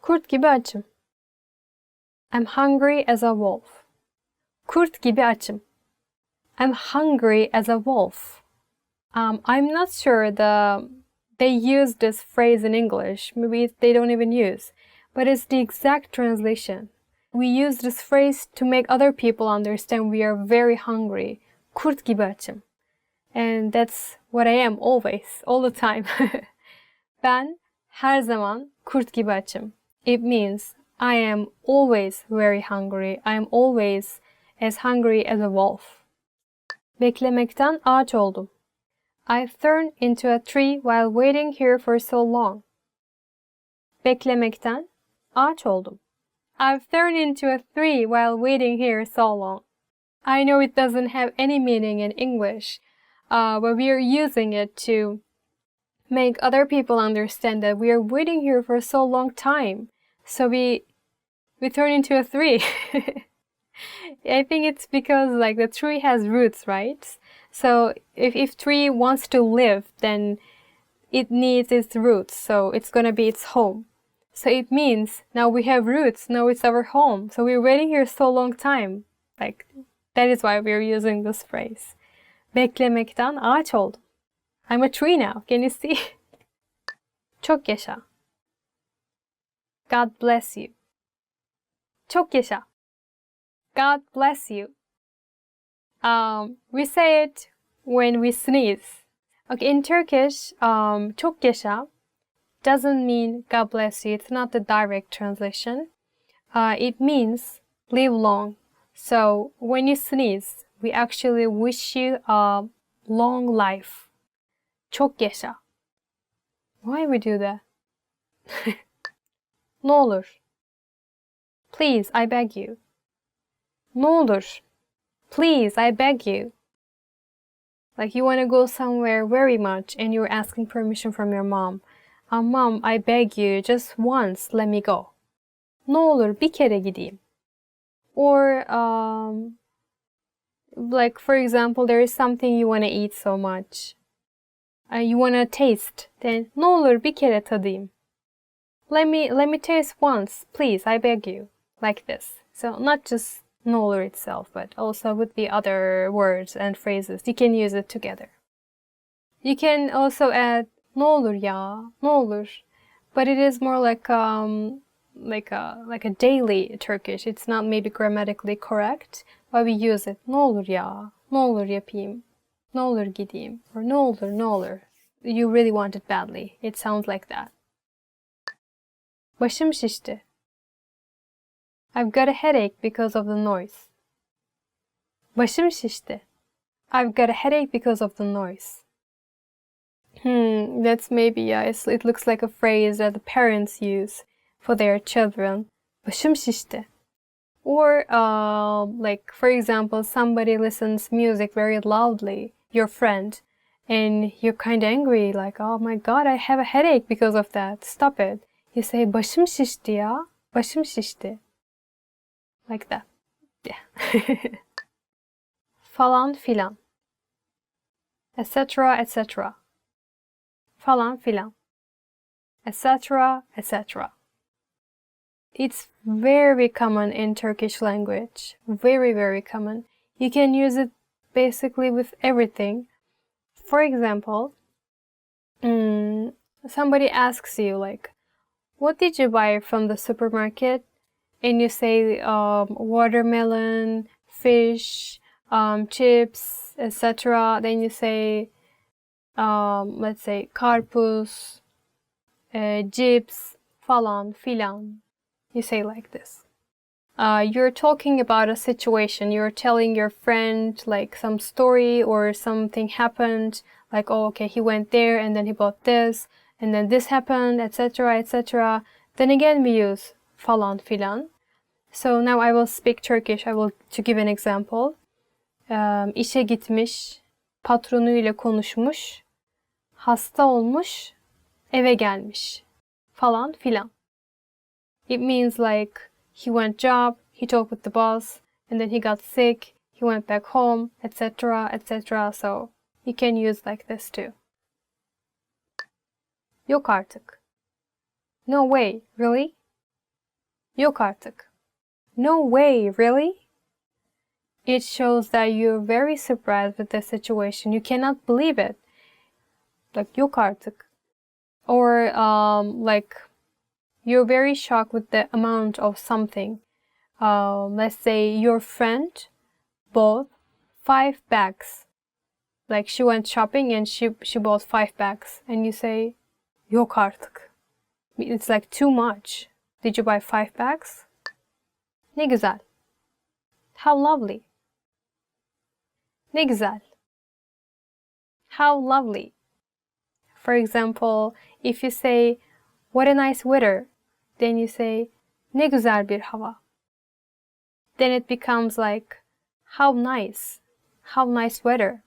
Kurt gibi açım. I'm hungry as a wolf. Kurt gibi açım. I'm hungry as a wolf. I'm not sure they use this phrase in English. Maybe they don't even use. But it's the exact translation. We use this phrase to make other people understand we are very hungry. Kurt gibi açım. And that's what I am always, all the time. Ben her zaman kurt gibi açım. It means I am always very hungry. I am always as hungry as a wolf. Beklemekten ağaç oldum. I've turned into a tree while waiting here for so long. Beklemekten ağaç oldum. I've turned into a tree while waiting here so long. I know it doesn't have any meaning in English, but we are using it to make other people understand that we are waiting here for so long time. So we turn into a tree. I think it's because like the tree has roots, right? So if tree wants to live, then it needs its roots. So it's gonna be its home. So it means now we have roots. Now it's our home. So we're waiting here so long time. Like that is why we're using this phrase. Beklemekten ağaç oldum. I'm a tree now. Can you see? Çok yaşa. God bless you. Çok yaşa. God bless you. We say it when we sneeze. Okay, in Turkish, çok yaşa doesn't mean God bless you. It's not the direct translation. It means live long. So when you sneeze, we actually wish you a long life. Çok yaşa. Why we do that? Ne olur. Please, I beg you. Ne olur. Please, I beg you. Like you want to go somewhere very much and you're asking permission from your mom. Mom, I beg you, just once, let me go. Ne olur bir kere gideyim. Or, like for example, there is something you want to eat so much. You want to taste. Then, ne olur bir kere tadayım. Let me taste once, please, I beg you. Like this. So not just ne olur itself, but also with the other words and phrases. You can use it together. You can also add ne olur ya, ne olur. But it is more like a daily Turkish. It's not maybe grammatically correct, but we use it. Ne olur ya, ne olur yapayım, ne olur gideyim, or ne olur, ne olur. You really want it badly. It sounds like that. Başım şişti. I've got a headache because of the noise. Başım şişti. I've got a headache because of the noise. That's maybe, yeah, it looks like a phrase that the parents use for their children. Başım şişti. Or, like, for example, somebody listens music very loudly, your friend, and you're kind of angry, like, oh my god, I have a headache because of that. Stop it. You say, başım şişti ya. Başım şişti. Like that. Yeah. Falan filan. Etc. etc. Falan filan. Etc. etc. It's very common in Turkish language. Very, very common. You can use it basically with everything. For example, somebody asks you like, what did you buy from the supermarket? And you say watermelon, fish, chips, etc. Then you say, let's say karpuz, cips, falan, filan. You say like this. You're talking about a situation. You're telling your friend like some story or something happened. Like, oh, okay, he went there and then he bought this and then this happened, etc., etc. Then again we use falan filan. So now I will speak Turkish. To give an example. İşe gitmiş. patronuyla konuşmuş, hasta olmuş, eve gelmiş falan filan. It means like he went job, he talked with the boss, and then he got sick, he went back home, etc., etc. So you can use like this too. Yok artık. No way, really? Yok artık. No way, really? It shows that you're very surprised with the situation. You cannot believe it. Like yok artık. Or like you're very shocked with the amount of something. Let's say your friend bought 5 bags. Like she went shopping and she bought 5 bags. And you say, yok artık. It's like too much. Did you buy 5 bags? Ne güzel. How lovely. Ne güzel. How lovely. For example, if you say, what a nice weather, then you say, ne güzel bir hava. Then it becomes like, how nice weather.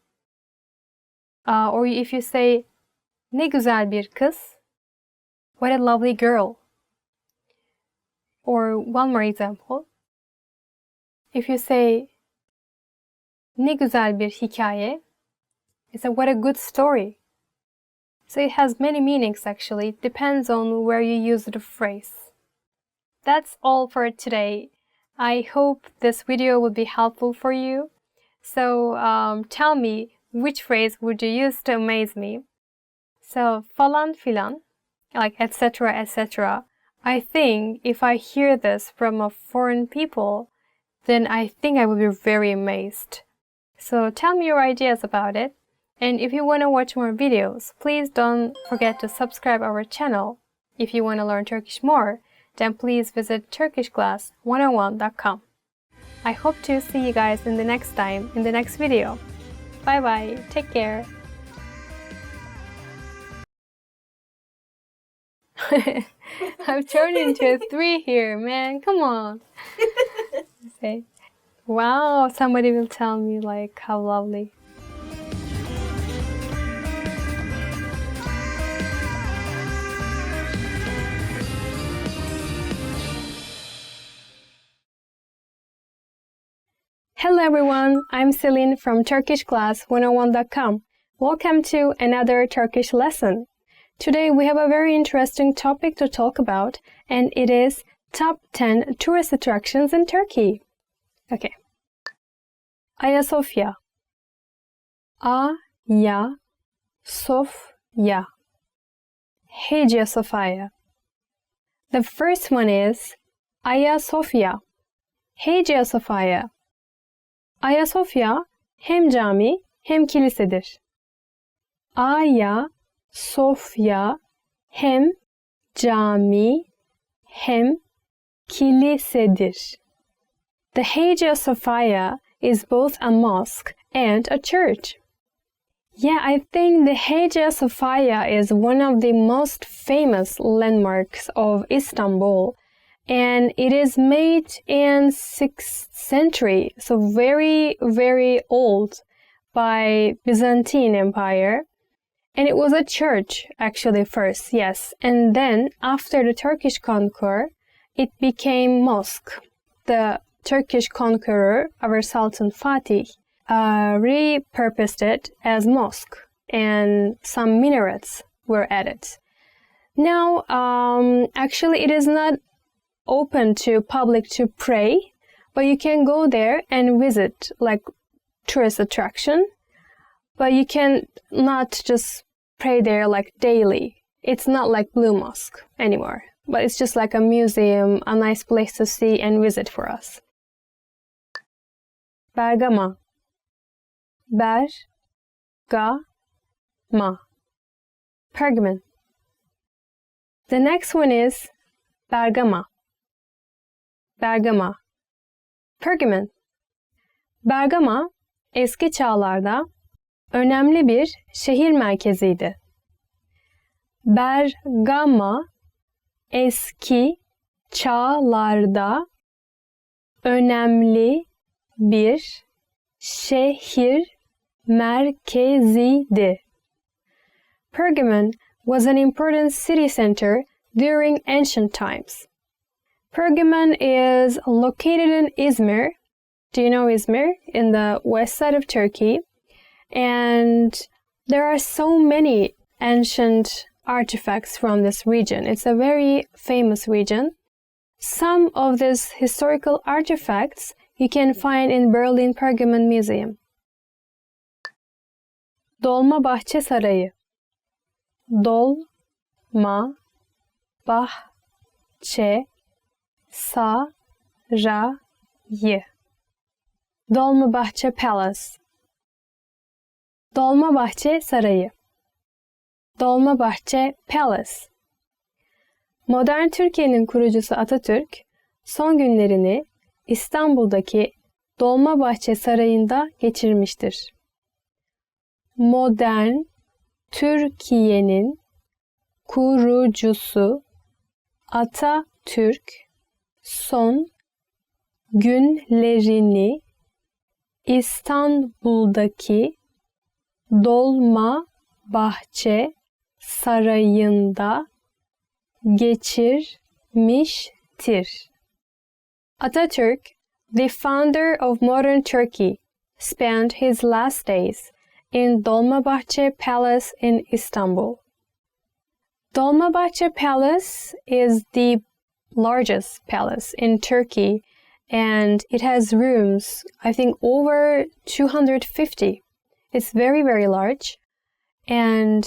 Or if you say, ne güzel bir kız, what a lovely girl. Or one more example. If you say, ne güzel bir hikaye, it's a what a good story. So it has many meanings actually. It depends on where you use the phrase. That's all for today. I hope this video will be helpful for you. So tell me which phrase would you use to amaze me. So falan filan, like etc. etc. I think if I hear this from a foreign people, then I think I will be very amazed. So tell me your ideas about it. And if you want to watch more videos, please don't forget to subscribe our channel. If you want to learn Turkish more, then please visit turkishclass101.com. I hope to see you guys in the next time, in the next video. Bye bye, take care. I've turned into a 3 here, man, come on. Say, wow, somebody will tell me like how lovely. Hello everyone, I'm Celine from turkishclass101.com. Welcome to another Turkish lesson. Today we have a very interesting topic to talk about, and it is top 10 tourist attractions in Turkey. Okay. Ayasofya. Ayasofya. Hagia Sophia. The first one is Ayasofya. Hagia Sophia. Ayasofya hem cami hem kilisedir. Ayasofya hem cami hem kilisedir. The Hagia Sophia is both a mosque and a church. Yeah, I think the Hagia Sophia is one of the most famous landmarks of Istanbul, and it is made in 6th century, so very, very old, by Byzantine Empire. And it was a church actually first, yes, and then after the Turkish conquer, it became mosque. The Turkish conqueror, our Sultan Fatih, repurposed it as mosque, and some minarets were added. Now, actually it is not open to public to pray, but you can go there and visit like tourist attraction, but you can not just pray there like daily. It's not like Blue Mosque anymore, but it's just like a museum, a nice place to see and visit for us. Bergama. Bergama. Pergamon. The next one is Bergama. Bergama. Pergamon. Bergama, eski çağlarda önemli bir şehir merkeziydi. Bergama, eski çağlarda önemli bir şehir merkeziydi. Pergamon was an important city center during ancient times. Pergamon is located in Izmir. Do you know Izmir? In the west side of Turkey. And there are so many ancient artifacts from this region. It's a very famous region. Some of these historical artifacts you can find in Berlin Pergamon Museum. Dolmabahçe Sarayı. Dolma bahçe sarayı. Dolmabahçe Palace. Dolmabahçe Sarayı. Dolmabahçe Palace. Modern Türkiye'nin kurucusu Atatürk, son günlerini İstanbul'daki Dolmabahçe Sarayı'nda geçirmiştir. Modern Türkiye'nin kurucusu Atatürk, son günlerini İstanbul'daki Dolmabahçe Sarayı'nda geçirmiştir. Atatürk, the founder of modern Turkey, spent his last days in Dolmabahçe Palace in Istanbul. Dolmabahçe Palace is the largest palace in Turkey, and it has rooms, I think, over 250. It's very, very large. And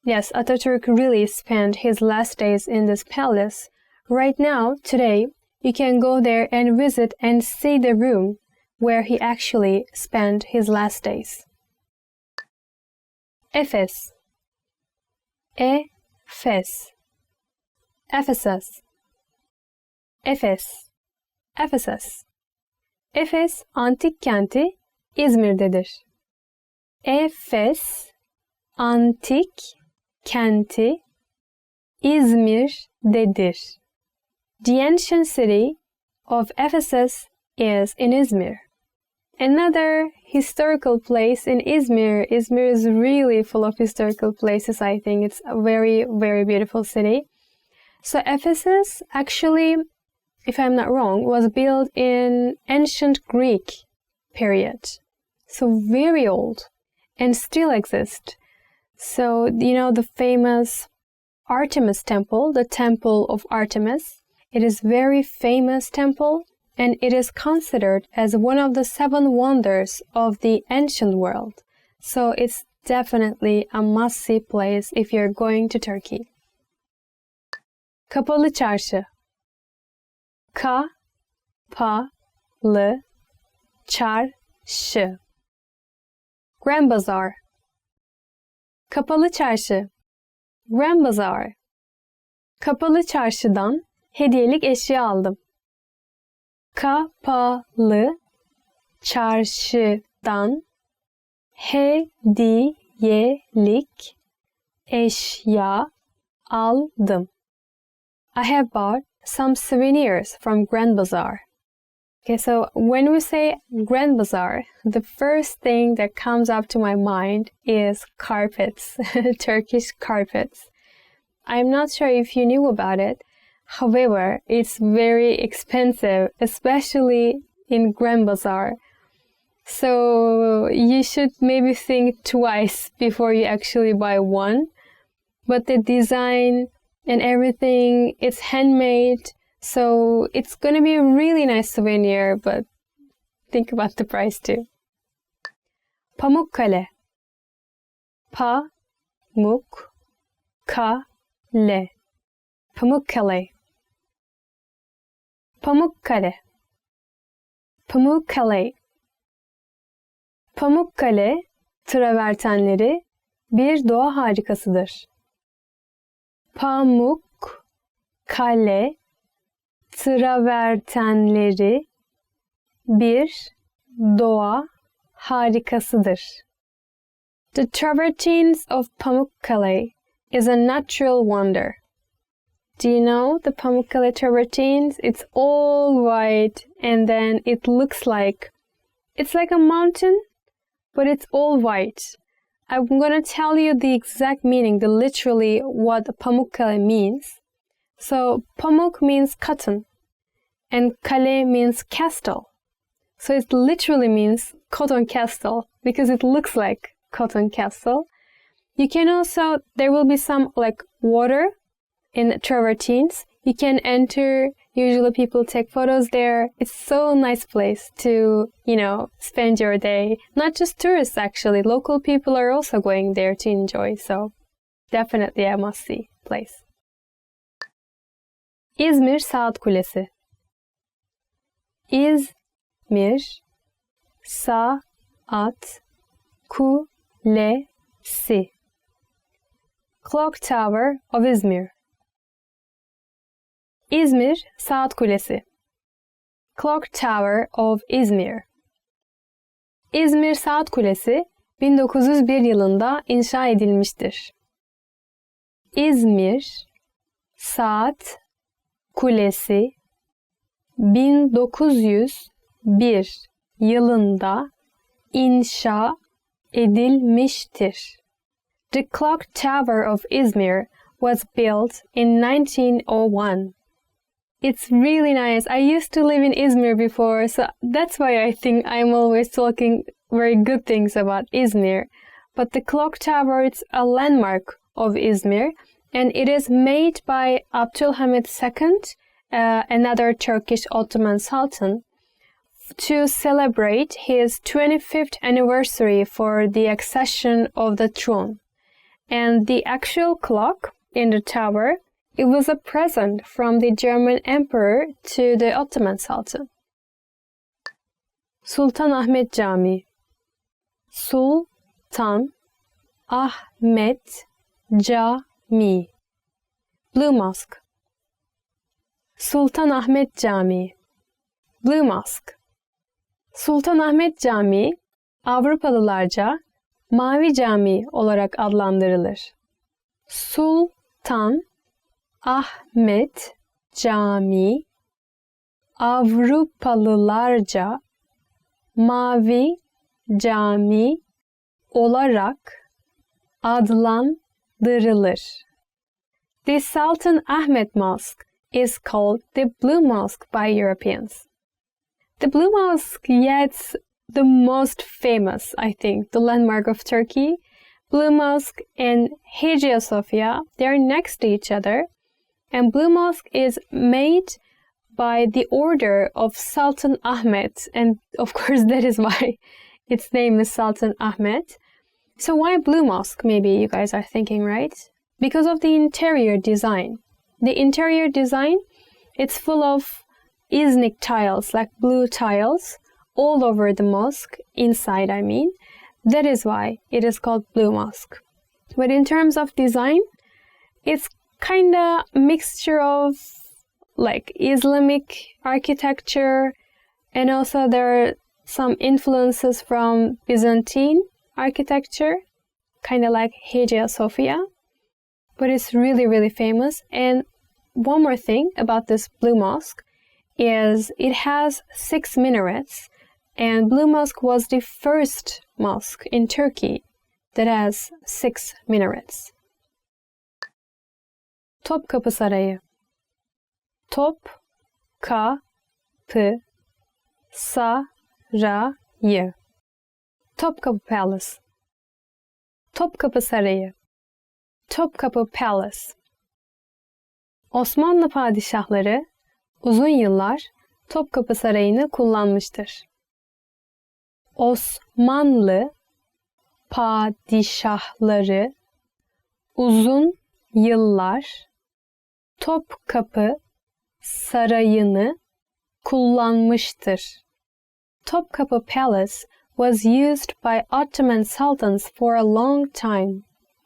yes, Atatürk really spent his last days in this palace. Right now, today, you can go there and visit and see the room where he actually spent his last days. Efes. Efes. Ephesus. Efes. Ephesus. Efes antik kenti İzmir'dedir. Efes antik kenti İzmir'dedir. The ancient city of Ephesus is in Izmir. Another historical place in Izmir. Izmir is really full of historical places, I think. It's a very, very beautiful city. So Ephesus actually, if I'm not wrong, was built in ancient Greek period. So very old and still exists. So, you know, the famous Artemis temple, the temple of Artemis, it is very famous temple, and it is considered as one of the 7 wonders of the ancient world. So it's definitely a must-see place if you're going to Turkey. Kapalı Çarşı. Kapalı Çarşı. Grand Bazaar. Kapalı Çarşı. Grand Bazaar. Kapalı Çarşıdan hediyelik eşya aldım. Kapalı Çarşıdan hediyelik eşya aldım. I have bought some souvenirs from Grand Bazaar. Okay, so when we say Grand Bazaar, the first thing that comes up to my mind is carpets, Turkish carpets. I'm not sure if you knew about it. However, it's very expensive, especially in Grand Bazaar. So you should maybe think twice before you actually buy one. But the design and everything, it's handmade. So it's going to be a really nice souvenir, but think about the price too. Pamukkale. Pa-muk-ka-le. Pamukkale. Pamukkale. Pamukkale. Pamukkale travertenleri bir doğa harikasıdır. Pamukkale travertenleri bir doğa harikasıdır. The travertines of Pamukkale is a natural wonder. Do you know the Pamukkale travertines? It's all white and then it looks like, it's like a mountain, but it's all white. I'm gonna tell you the exact meaning, the literally what Pamukkale means. So Pamuk means cotton and Kale means castle. So it literally means cotton castle because it looks like cotton castle. You can also, there will be some like water in travertines. You can enter, usually people take photos there. It's so nice place to, spend your day. Not just tourists actually, local people are also going there to enjoy. So definitely a must-see place. İzmir Saat Kulesi. İzmir Saat Kulesi. Clock Tower of Izmir. İzmir Saat Kulesi. Clock Tower of Izmir. İzmir Saat Kulesi 1901 yılında inşa edilmiştir. İzmir Saat Kulesi 1901 yılında inşa edilmiştir. The Clock Tower of Izmir was built in 1901. It's really nice. I used to live in Izmir before, so that's why I think I'm always talking very good things about Izmir. But the clock tower, it's a landmark of Izmir, and it is made by Abdülhamid II, another Turkish Ottoman Sultan, to celebrate his 25th anniversary for the accession of the throne. And the actual clock in the tower, it was a present from the German Emperor to the Ottoman Sultan. Sultanahmet Camii. Sultan Ahmet Camii. Blue Mosque. Sultanahmet Camii. Blue Mosque. Sultanahmet Camii, Avrupalılarca Mavi Cami olarak adlandırılır. Sultan Ahmet Camii, Avrupalılarca Mavi Cami olarak adlandırılır. The Sultan Ahmet Mosque is called the Blue Mosque by Europeans. The Blue Mosque, yeah, it's the most famous, I think, the landmark of Turkey. Blue Mosque and Hagia Sophia, they're next to each other. And Blue Mosque is made by the order of Sultan Ahmet. And of course, that is why its name is Sultan Ahmet. So why Blue Mosque, maybe you guys are thinking, right? Because of the interior design. The interior design, it's full of Iznik tiles, like blue tiles, all over the mosque, inside I mean. That is why it is called Blue Mosque. But in terms of design, it's kind of mixture of like Islamic architecture, and also there are some influences from Byzantine architecture, kind of like Hagia Sophia. But it's really, really famous. And one more thing about this Blue Mosque is it has 6 minarets, and Blue Mosque was the first mosque in Turkey that has 6 minarets. Topkapı Sarayı. Topkapı Sarayı. Topkapı Palace. Topkapı Sarayı. Topkapı Palace. Osmanlı padişahları uzun yıllar Topkapı Sarayı'nı kullanmıştır. Osmanlı padişahları uzun yıllar Topkapı Sarayı'nı kullanmıştır. Topkapı Palace was used by Ottoman sultans for a long time.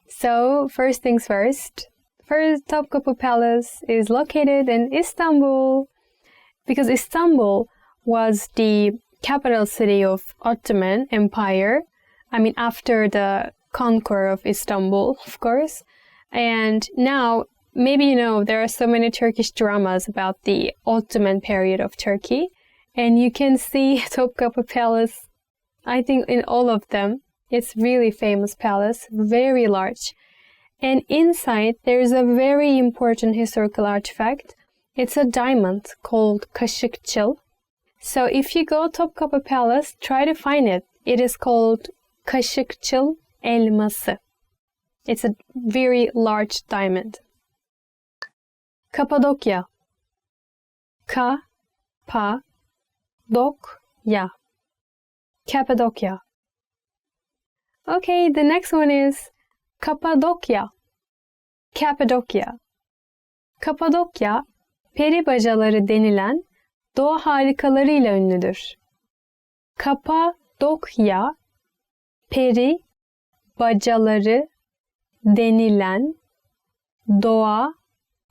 So, first things first, Topkapı Palace is located in Istanbul, because Istanbul was the capital city of Ottoman Empire. I mean, after the conquer of Istanbul, of course. And now, maybe you know, there are so many Turkish dramas about the Ottoman period of Turkey. And you can see Topkapı Palace I think in all of them. It's really famous palace, very large. And inside there is a very important historical artifact. It's a diamond called Kaşıkçıl. So if you go Topkapı Palace, try to find it. It is called Kaşıkçıl elması. It's a very large diamond. Kapadokya. Ka-pa-dok-ya. Cappadocia. Okay, the next one is Cappadocia. Cappadocia. Kapadokya, peri bacaları denilen doğa harikalarıyla ünlüdür. Kapadokya, peri bacaları denilen doğa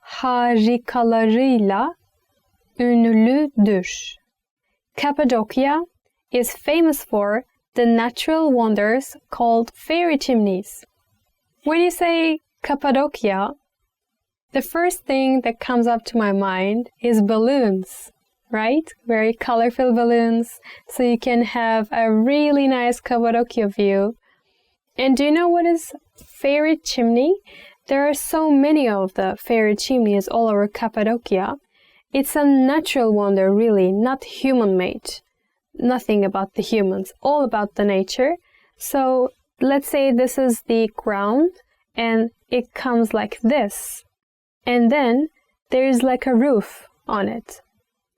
harikalarıyla ünlüdür. Cappadocia is famous for the natural wonders called fairy chimneys. When you say Cappadocia, the first thing that comes up to my mind is balloons, right? Very colorful balloons, so you can have a really nice Cappadocia view. And do you know what is fairy chimney? There are so many of the fairy chimneys all over Cappadocia. It's a natural wonder, really, not human-made. Nothing about the humans, all about the nature. So let's say this is the ground and it comes like this. And then there's like a roof on it.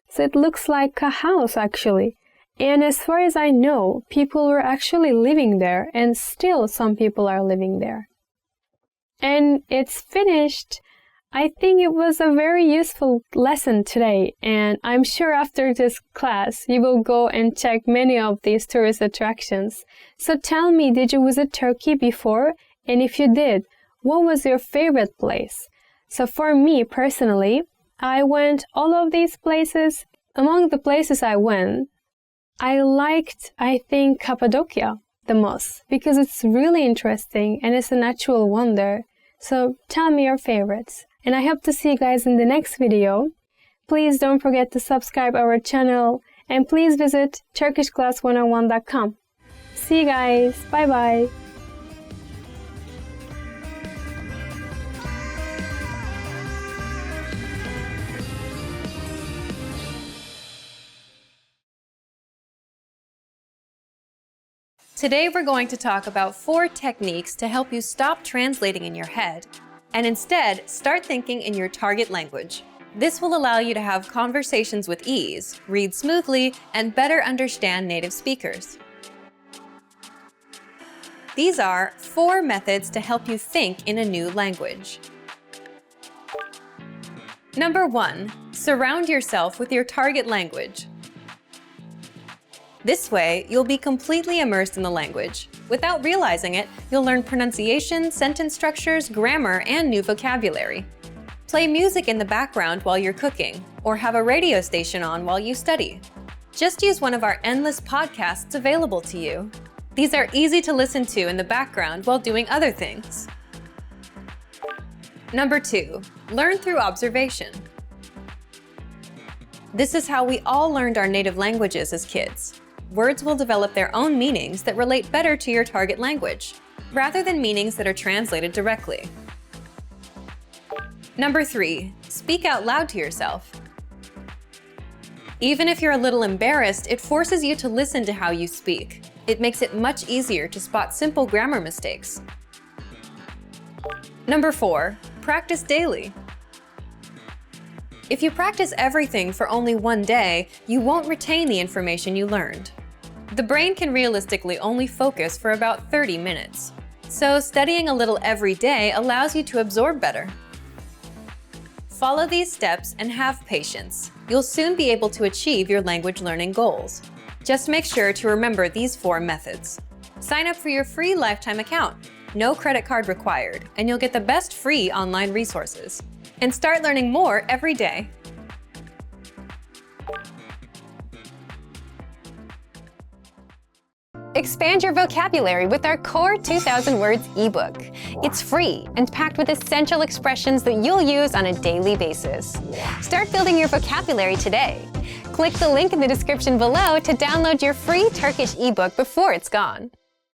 So it looks like a house actually. And as far as I know, people were actually living there, and still some people are living there. And it's finished. I think it was a very useful lesson today, and I'm sure after this class you will go and check many of these tourist attractions. So tell me, did you visit Turkey before? And if you did, what was your favorite place? So for me personally, I went all of these places. Among the places I went, I liked, I think, Cappadocia the most because it's really interesting and it's a natural wonder. So tell me your favorites. And I hope to see you guys in the next video. Please don't forget to subscribe our channel and please visit turkishclass101.com. See you guys. Bye bye. Today we're going to talk about 4 techniques to help you stop translating in your head and instead start thinking in your target language. This will allow you to have conversations with ease, read smoothly, and better understand native speakers. These are 4 methods to help you think in a new language. Number 1, surround yourself with your target language. This way, you'll be completely immersed in the language. Without realizing it, you'll learn pronunciation, sentence structures, grammar, and new vocabulary. Play music in the background while you're cooking, or have a radio station on while you study. Just use one of our endless podcasts available to you. These are easy to listen to in the background while doing other things. Number 2, learn through observation. This is how we all learned our native languages as kids. Words will develop their own meanings that relate better to your target language, rather than meanings that are translated directly. Number 3, speak out loud to yourself. Even if you're a little embarrassed, it forces you to listen to how you speak. It makes it much easier to spot simple grammar mistakes. Number 4, practice daily. If you practice everything for only one day, you won't retain the information you learned. The brain can realistically only focus for about 30 minutes. So studying a little every day allows you to absorb better. Follow these steps and have patience. You'll soon be able to achieve your language learning goals. Just make sure to remember these 4 methods. Sign up for your free lifetime account. No credit card required, and you'll get the best free online resources. And start learning more every day. Expand your vocabulary with our Core 2000 Words ebook. It's free and packed with essential expressions that you'll use on a daily basis. Start building your vocabulary today. Click the link in the description below to download your free Turkish ebook before it's gone.